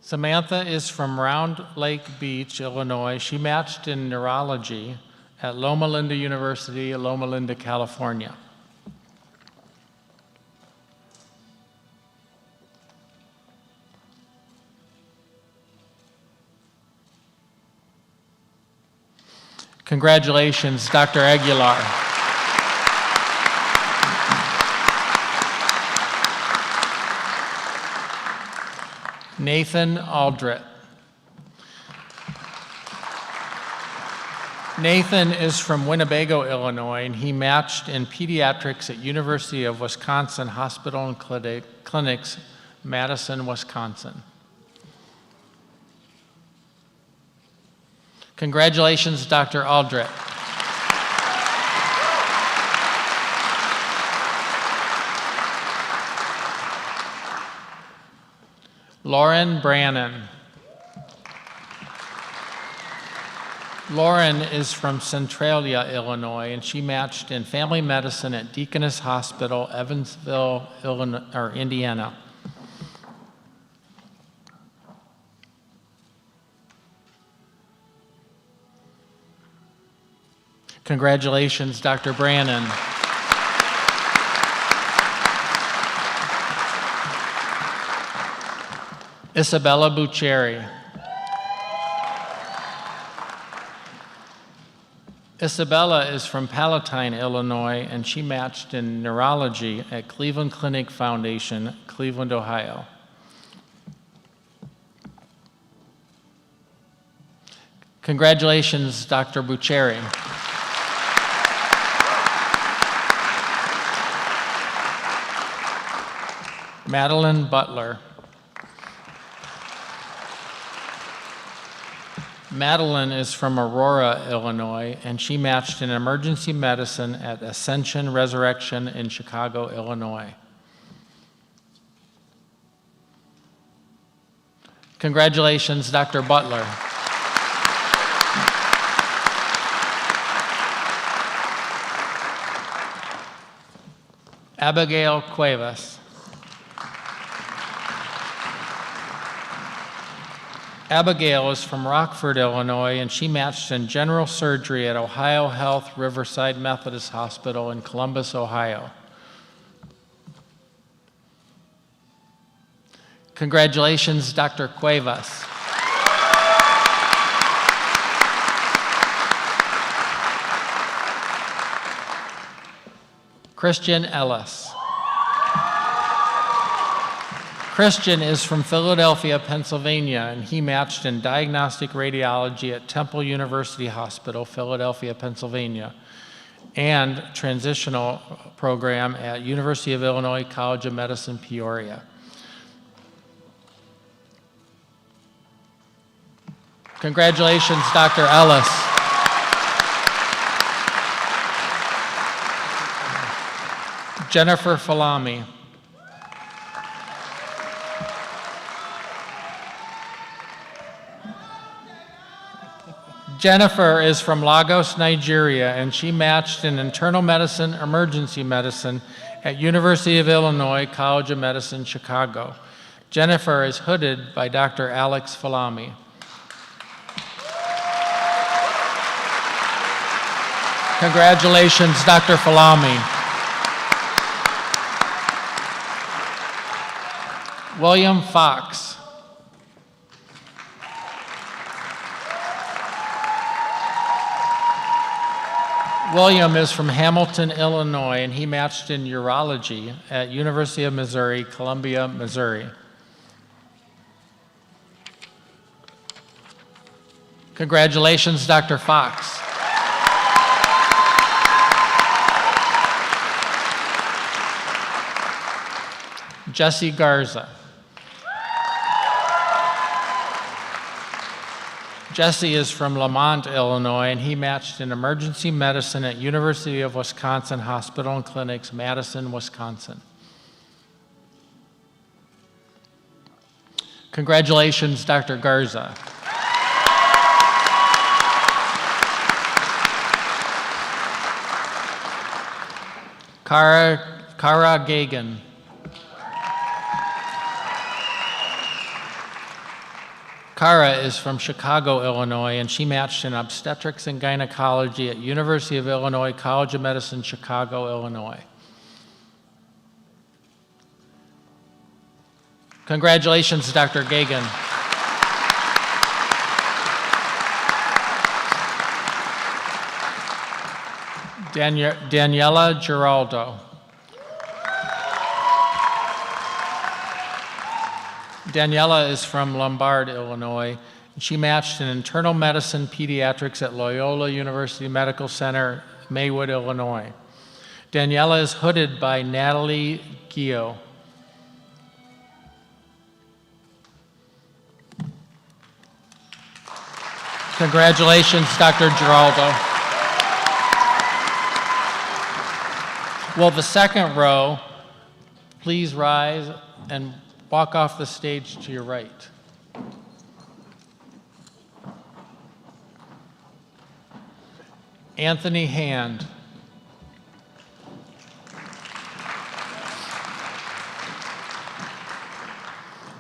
Samantha is from Round Lake Beach, Illinois. She matched in neurology at Loma Linda University, Loma Linda, California. Congratulations, Dr. Aguilar. Nathan Aldrett. Nathan is from Winnebago, Illinois, and he matched in pediatrics at University of Wisconsin Hospital and Clinics, Madison, Wisconsin. Congratulations, Dr. Aldrett. Lauren Brannon. Lauren is from Centralia, Illinois, and she matched in family medicine at Deaconess Hospital, Evansville, Indiana. Congratulations, Dr. Brannon. Isabella Buccieri. Isabella is from Palatine, Illinois, and she matched in neurology at Cleveland Clinic Foundation, Cleveland, Ohio. Congratulations, Dr. Buccieri. Madeline Butler. Madeline is from Aurora, Illinois, and she matched in emergency medicine at Ascension Resurrection in Chicago, Illinois. Congratulations, Dr. Butler. Abigail Cuevas. Abigail is from Rockford, Illinois, and she matched in general surgery at Ohio Health Riverside Methodist Hospital in Columbus, Ohio. Congratulations, Dr. Cuevas. Christian Ellis. Christian is from Philadelphia, Pennsylvania, and he matched in diagnostic radiology at Temple University Hospital, Philadelphia, Pennsylvania, and transitional program at University of Illinois College of Medicine, Peoria. Congratulations, Dr. Ellis. Jennifer Falami. Jennifer is from Lagos, Nigeria, and she matched in internal medicine, emergency medicine at University of Illinois College of Medicine, Chicago. Jennifer is hooded by Dr. Alex Falami. Congratulations, Dr. Falami. William Fox. William is from Hamilton, Illinois, and he matched in urology at University of Missouri, Columbia, Missouri. Congratulations, Dr. Fox. Jesse Garza. Jesse is from Lamont, Illinois, and he matched in emergency medicine at University of Wisconsin Hospital and Clinics, Madison, Wisconsin. Congratulations, Dr. Garza. Kara Gagan. Cara is from Chicago, Illinois, and she matched in obstetrics and gynecology at University of Illinois College of Medicine, Chicago, Illinois. Congratulations, Dr. Gagan. Daniela Giraldo. Daniela is from Lombard, Illinois. She matched in internal medicine pediatrics at Loyola University Medical Center, Maywood, Illinois. Daniela is hooded by Natalie Gio. Congratulations, Dr. Giraldo. Will the second row please rise and walk off the stage to your right? Anthony Hand.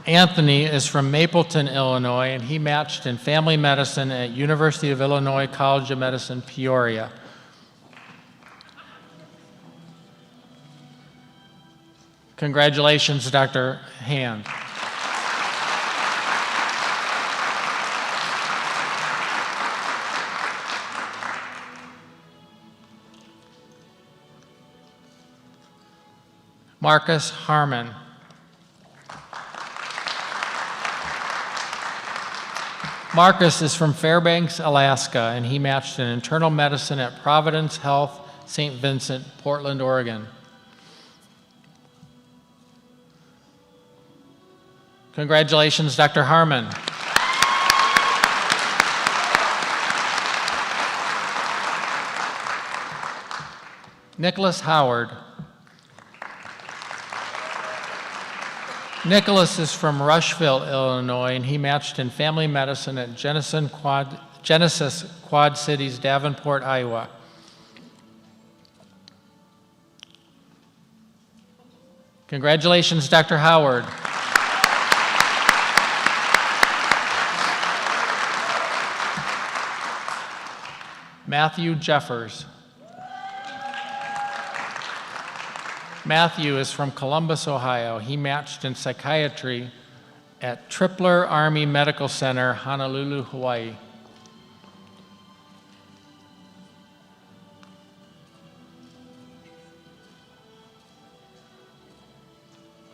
Anthony is from Mapleton, Illinois, and he matched in family medicine at University of Illinois College of Medicine, Peoria. Congratulations, Dr. Hand. Marcus Harmon. Marcus is from Fairbanks, Alaska, and he matched in internal medicine at Providence Health, St. Vincent, Portland, Oregon. Congratulations, Dr. Harmon. Nicholas Howard. Nicholas is from Rushville, Illinois, and he matched in family medicine at Genesis Quad Cities, Davenport, Iowa. Congratulations, Dr. Howard. Matthew Jeffers. Matthew is from Columbus, Ohio. He matched in psychiatry at Tripler Army Medical Center, Honolulu, Hawaii.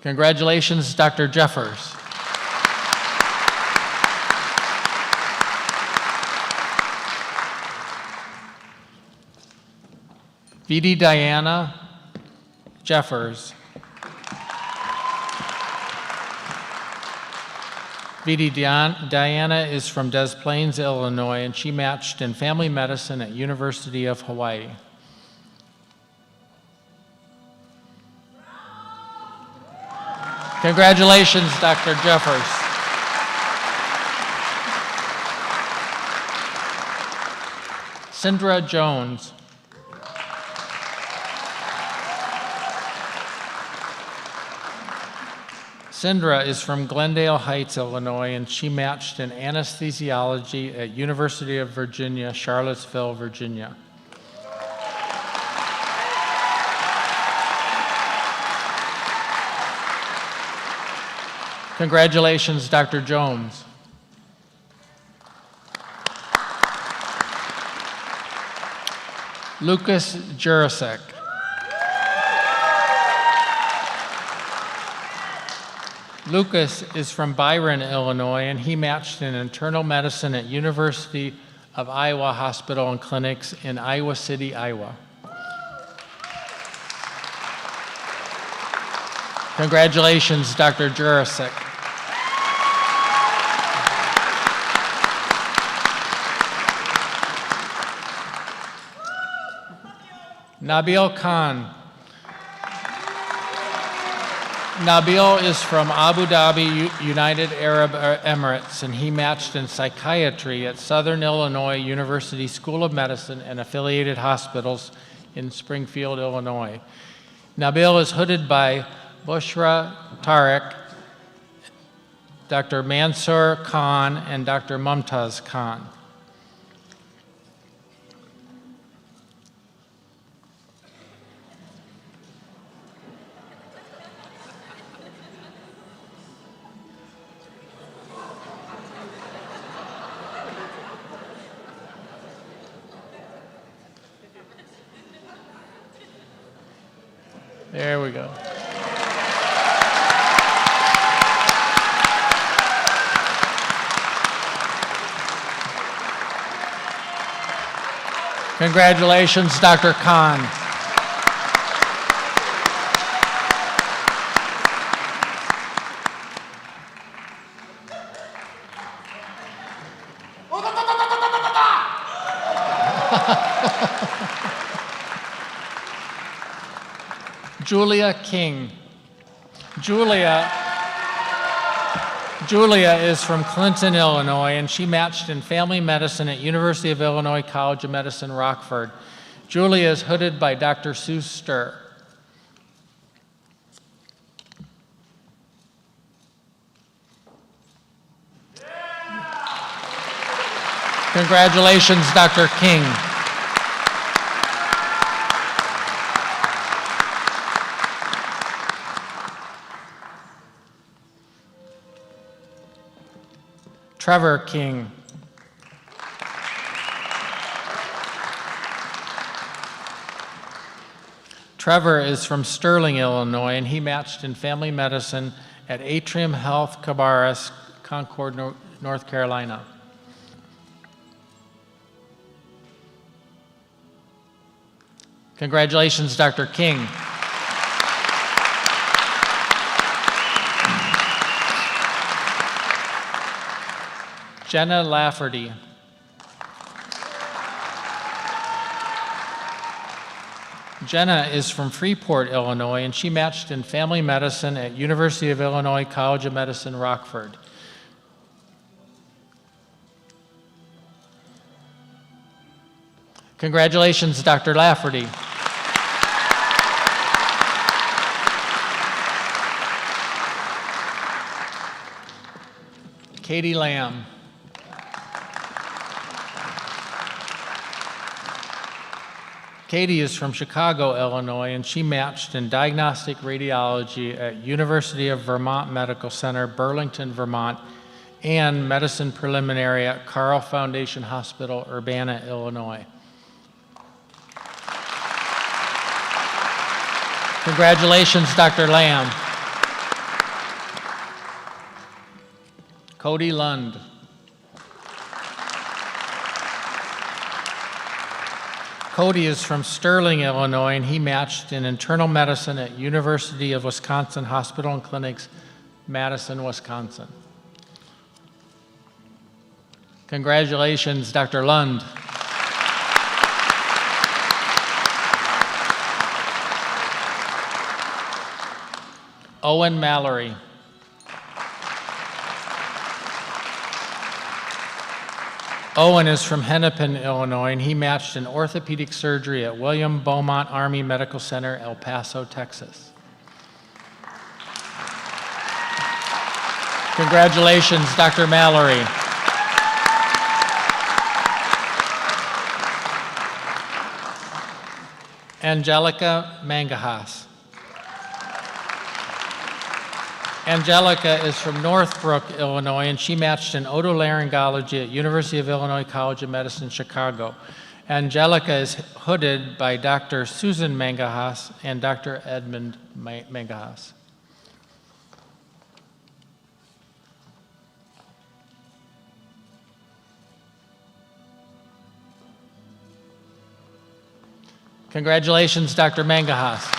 Congratulations, Dr. Jeffers. V.D. Diana Jeffers. V.D. Diana is from Des Plaines, Illinois, and she matched in family medicine at University of Hawaii. Congratulations, Dr. Jeffers. Cindra Jones. Cindra is from Glendale Heights, Illinois, and she matched in anesthesiology at University of Virginia, Charlottesville, Virginia. Congratulations, Dr. Jones. Lucas Jurasek. Lucas is from Byron, Illinois, and he matched in internal medicine at University of Iowa Hospital and Clinics in Iowa City, Iowa. Congratulations, Dr. Jurasek. Nabil Khan. Nabil is from Abu Dhabi, United Arab Emirates, and he matched in psychiatry at Southern Illinois University School of Medicine and affiliated hospitals in Springfield, Illinois. Nabil is hooded by Bushra Tariq, Dr. Mansoor Khan and Dr. Mumtaz Khan. There we go. Congratulations, Dr. Khan. Julia King. Julia is from Clinton, Illinois, and she matched in family medicine at University of Illinois College of Medicine, Rockford. Julia is hooded by Dr. Sue Sturr. Congratulations, Dr. King. Trevor King. Trevor is from Sterling, Illinois, and he matched in family medicine at Atrium Health Cabarrus, Concord, North Carolina. Congratulations, Dr. King. Jenna Lafferty. Jenna is from Freeport, Illinois, and she matched in family medicine at University of Illinois College of Medicine, Rockford. Congratulations, Dr. Lafferty. Katie Lamb. Katie is from Chicago, Illinois, and she matched in diagnostic radiology at University of Vermont Medical Center, Burlington, Vermont, and medicine preliminary at Carle Foundation Hospital, Urbana, Illinois. Congratulations, Dr. Lamb. Cody Lund. Cody is from Sterling, Illinois, and he matched in internal medicine at University of Wisconsin Hospital and Clinics, Madison, Wisconsin. Congratulations, Dr. Lund. Owen Mallory. Owen is from Hennepin, Illinois, and he matched in orthopedic surgery at William Beaumont Army Medical Center, El Paso, Texas. Congratulations, Dr. Mallory. Angelica Mangahas. Angelica is from Northbrook, Illinois, and she matched in otolaryngology at University of Illinois College of Medicine, Chicago. Angelica is hooded by Dr. Susan Mangahas and Dr. Edmund Mangahas. Congratulations, Dr. Mangahas.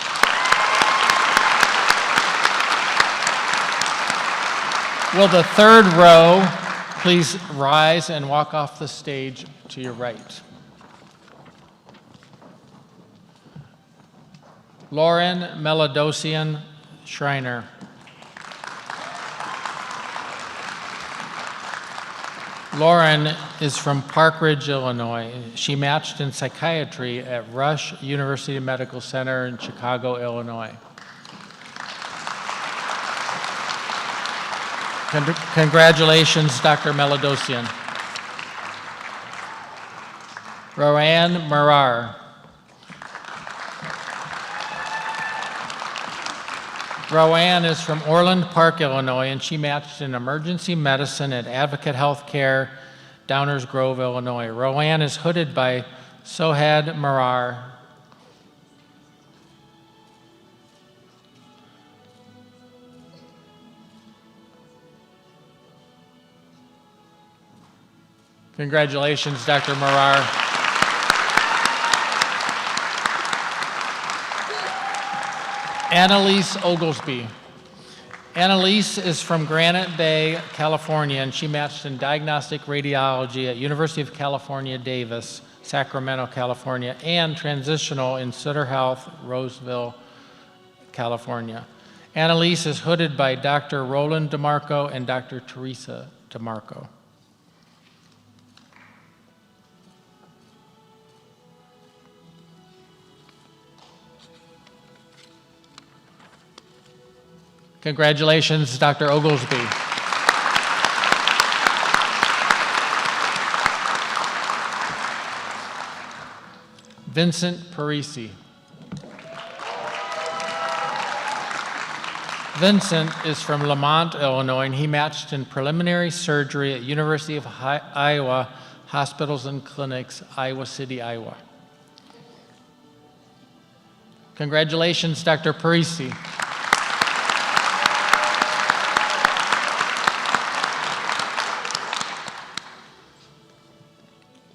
Will the third row please rise and walk off the stage to your right? Lauren Melodosian Schreiner. Lauren is from Park Ridge, Illinois. She matched in psychiatry at Rush University Medical Center in Chicago, Illinois. Congratulations, Dr. Melodosian. Roanne Marar. Roanne is from Orland Park, Illinois, and she matched in emergency medicine at Advocate Healthcare, Downers Grove, Illinois. Roanne is hooded by Sohad Marar. Congratulations, Dr. Marar. Annalise Oglesby. Annalise is from Granite Bay, California, and she matched in diagnostic radiology at University of California, Davis, Sacramento, California, and transitional in Sutter Health, Roseville, California. Annalise is hooded by Dr. Roland DeMarco and Dr. Teresa DeMarco. Congratulations, Dr. Oglesby. Vincent Parisi. Vincent is from Lamont, Illinois, and he matched in preliminary surgery at University of Iowa Hospitals and Clinics, Iowa City, Iowa. Congratulations, Dr. Parisi.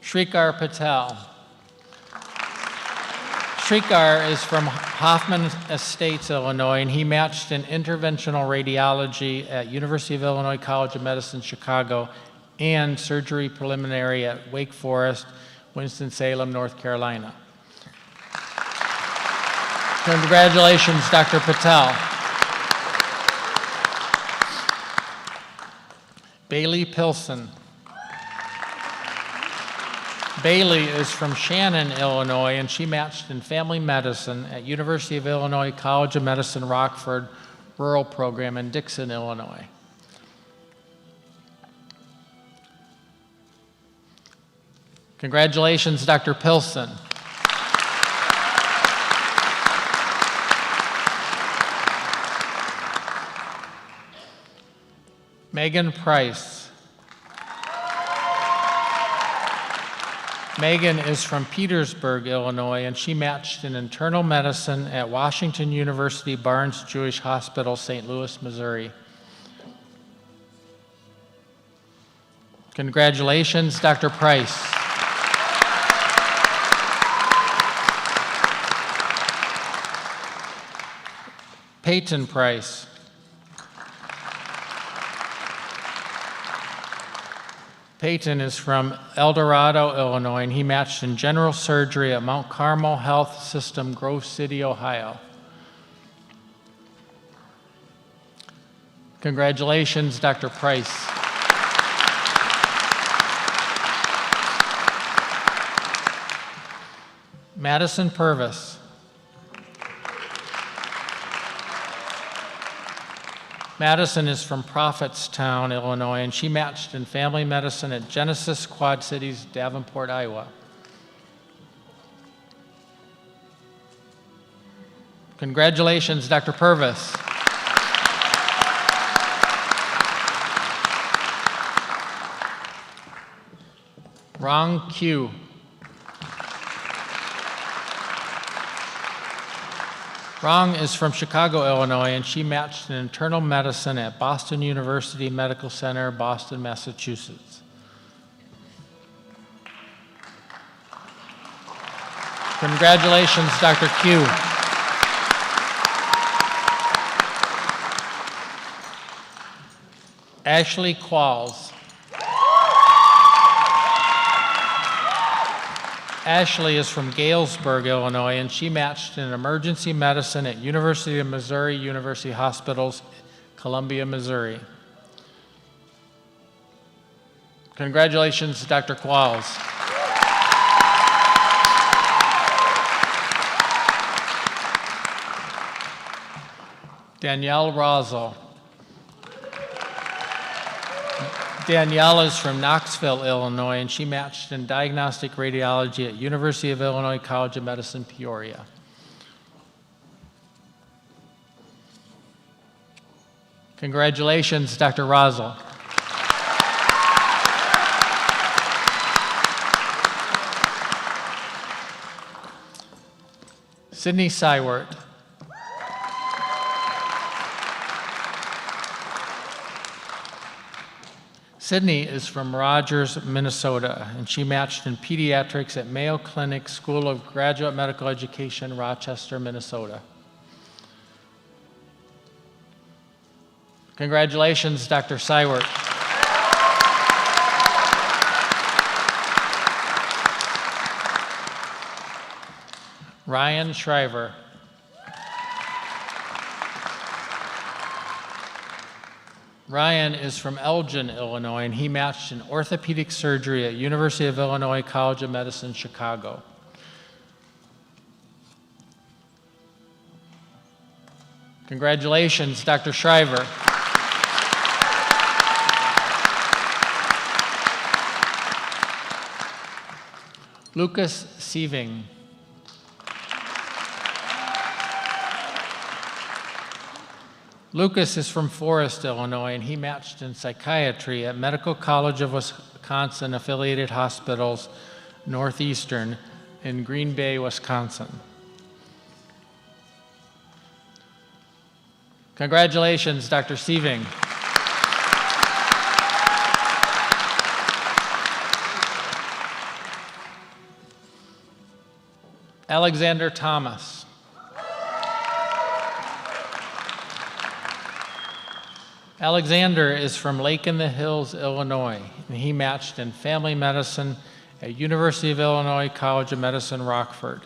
Shrikar Patel. Shrikar is from Hoffman Estates, Illinois, and he matched in interventional radiology at University of Illinois College of Medicine, Chicago, and surgery preliminary at Wake Forest, Winston-Salem, North Carolina. Congratulations, Dr. Patel. Bailey Pilson. Bailey is from Shannon, Illinois, and she matched in family medicine at University of Illinois College of Medicine, Rockford Rural Program in Dixon, Illinois. Congratulations, Dr. Pilson. Megan Price. Megan is from Petersburg, Illinois, and she matched in internal medicine at Washington University Barnes Jewish Hospital, St. Louis, Missouri. Congratulations, Dr. Price. Peyton Price. Peyton is from El Dorado, Illinois, and he matched in general surgery at Mount Carmel Health System, Grove City, Ohio. Congratulations, Dr. Price. Madison Purvis. Madison is from Prophetstown, Illinois, and she matched in family medicine at Genesis Quad Cities, Davenport, Iowa. Congratulations, Dr. Purvis. Rong Q. Rong is from Chicago, Illinois, and she matched in internal medicine at Boston University Medical Center, Boston, Massachusetts. Congratulations, Dr. Q. Ashley Qualls. Ashley is from Galesburg, Illinois, and she matched in emergency medicine at University of Missouri University Hospitals, Columbia, Missouri. Congratulations, Dr. Qualls. Danielle Rosel. Danielle is from Knoxville, Illinois, and she matched in diagnostic radiology at University of Illinois College of Medicine, Peoria. Congratulations, Dr. Rosel. Sydney Sywert. Sydney is from Rogers, Minnesota, and she matched in pediatrics at Mayo Clinic School of Graduate Medical Education, Rochester, Minnesota. Congratulations, Dr. Sywert. Ryan Shriver. Ryan is from Elgin, Illinois, and he matched in orthopedic surgery at University of Illinois College of Medicine, Chicago. Congratulations, Dr. Shriver. Lucas Sieving. Lucas is from Forest, Illinois, and he matched in psychiatry at Medical College of Wisconsin Affiliated Hospitals, Northeastern, in Green Bay, Wisconsin. Congratulations, Dr. Sieving. Alexander Thomas. Alexander is from Lake in the Hills, Illinois, and he matched in family medicine at University of Illinois College of Medicine, Rockford.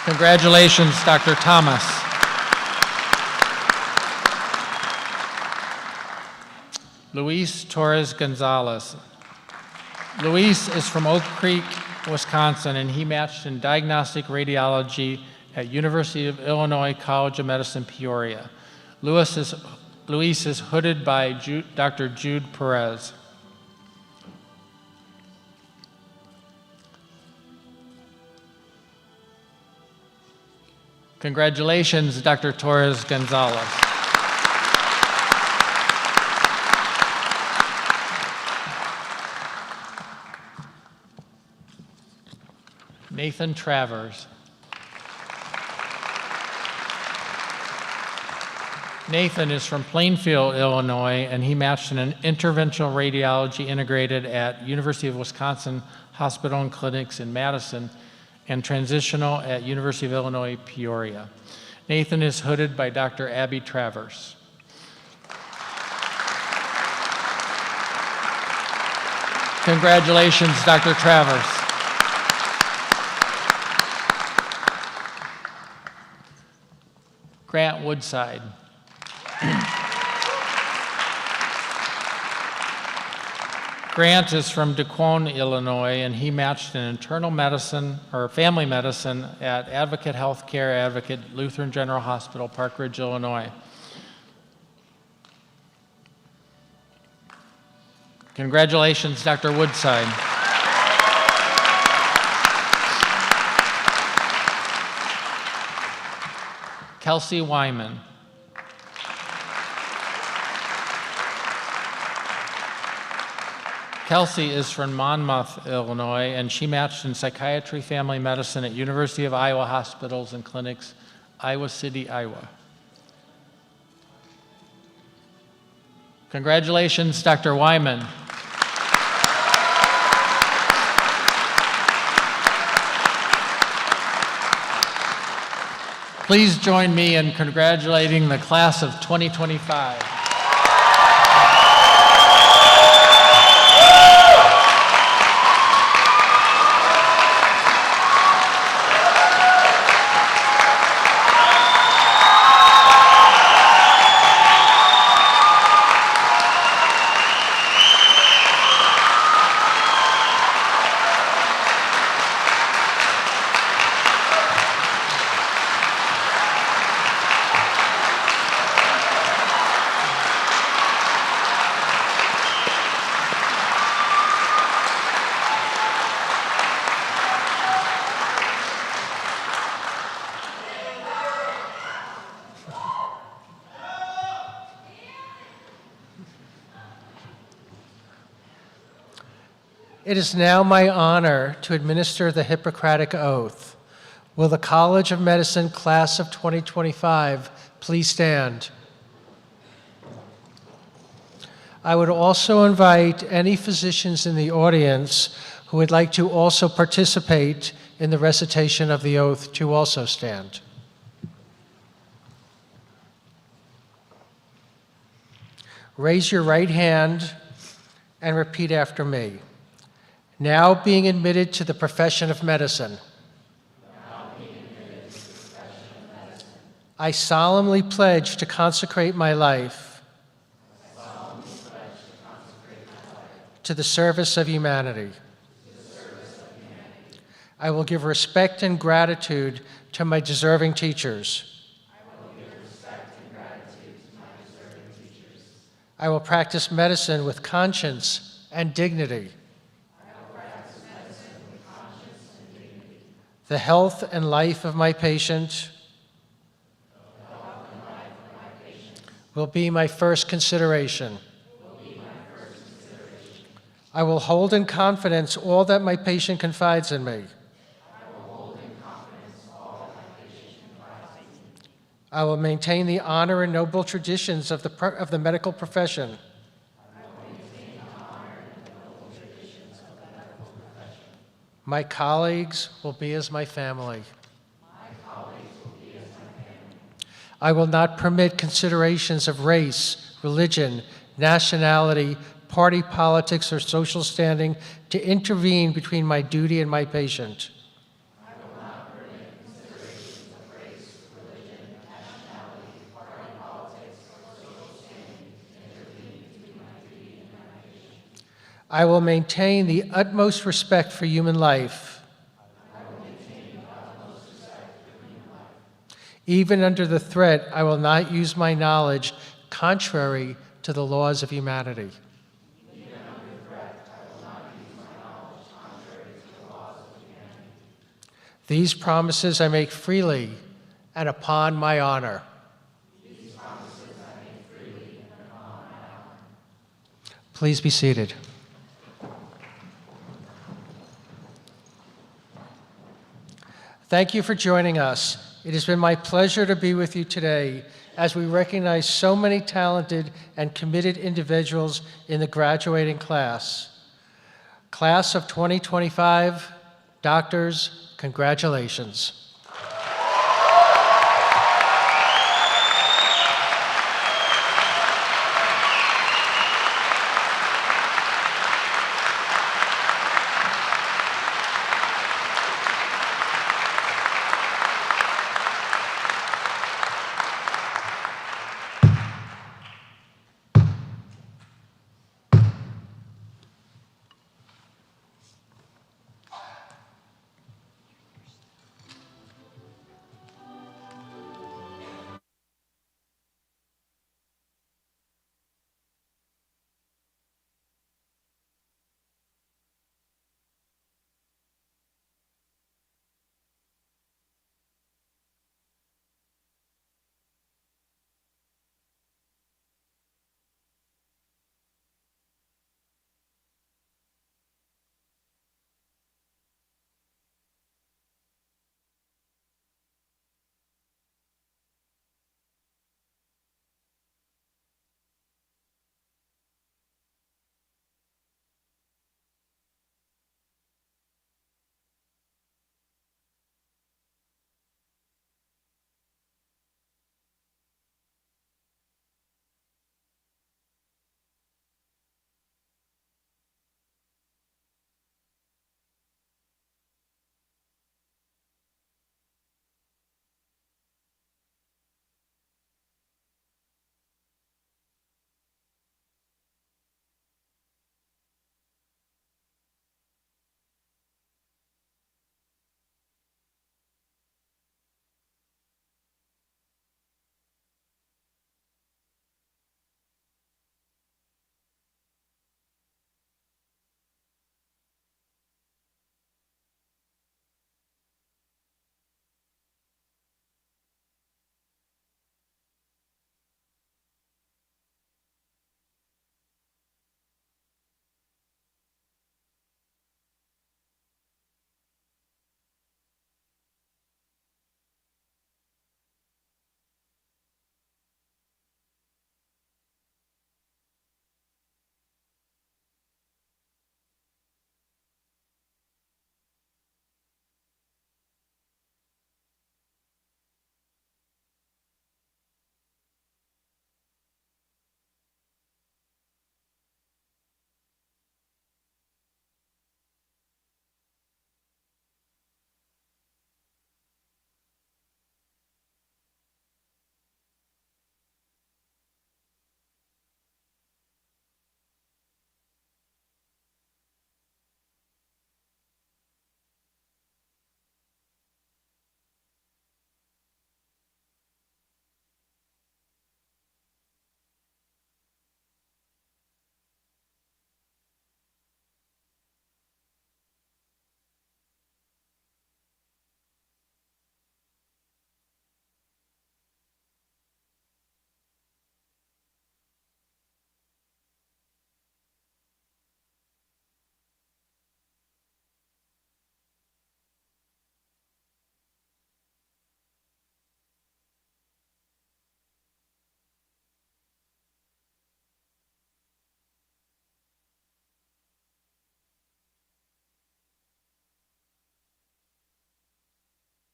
Congratulations, Dr. Thomas. Luis Torres Gonzalez. Luis is from Oak Creek, Wisconsin, and he matched in diagnostic radiology at University of Illinois College of Medicine, Peoria. Luis is hooded by Dr. Jude Perez. Congratulations, Dr. Torres Gonzalez. Nathan Travers. Nathan is from Plainfield, Illinois, and he matched in an interventional radiology integrated at University of Wisconsin Hospital and Clinics in Madison and transitional at University of Illinois, Peoria. Nathan is hooded by Dr. Abby Travers. Congratulations, Dr. Travers. Grant Woodside. Grant is from DuQuoin, Illinois, and he matched in internal medicine or family medicine at Advocate Healthcare Advocate Lutheran General Hospital, Park Ridge, Illinois. Congratulations, Dr. Woodside. Kelsey Wyman. Kelsey is from Monmouth, Illinois, and she matched in psychiatry family medicine at University of Iowa Hospitals and Clinics, Iowa City, Iowa. Congratulations, Dr. Wyman. Please join me in congratulating the class of 2025. It is now my honor to administer the Hippocratic Oath. Will the College of Medicine class of 2025 please stand? I would also invite any physicians in the audience who would like to also participate in the recitation of the oath to also stand. Raise your right hand and repeat after me. Now being admitted to the profession of medicine, I solemnly pledge to consecrate my life to the service of humanity. I will give respect and gratitude to my deserving teachers. I will practice medicine with conscience and dignity. The health and life of my patient will be my first consideration. I will hold in confidence all that my patient confides in me. I will maintain the honor and noble traditions of the medical profession. My colleagues will be as my family. I will not permit considerations of race, religion, nationality, party politics, or social standing to intervene between my duty and my patient. I will maintain the utmost respect for human life. Even under the threat, I will not use my knowledge contrary to the laws of humanity. These promises I make freely and upon my honor. Please be seated. Thank you for joining us. It has been my pleasure to be with you today as we recognize so many talented and committed individuals in the graduating class. Class of 2025, doctors, congratulations.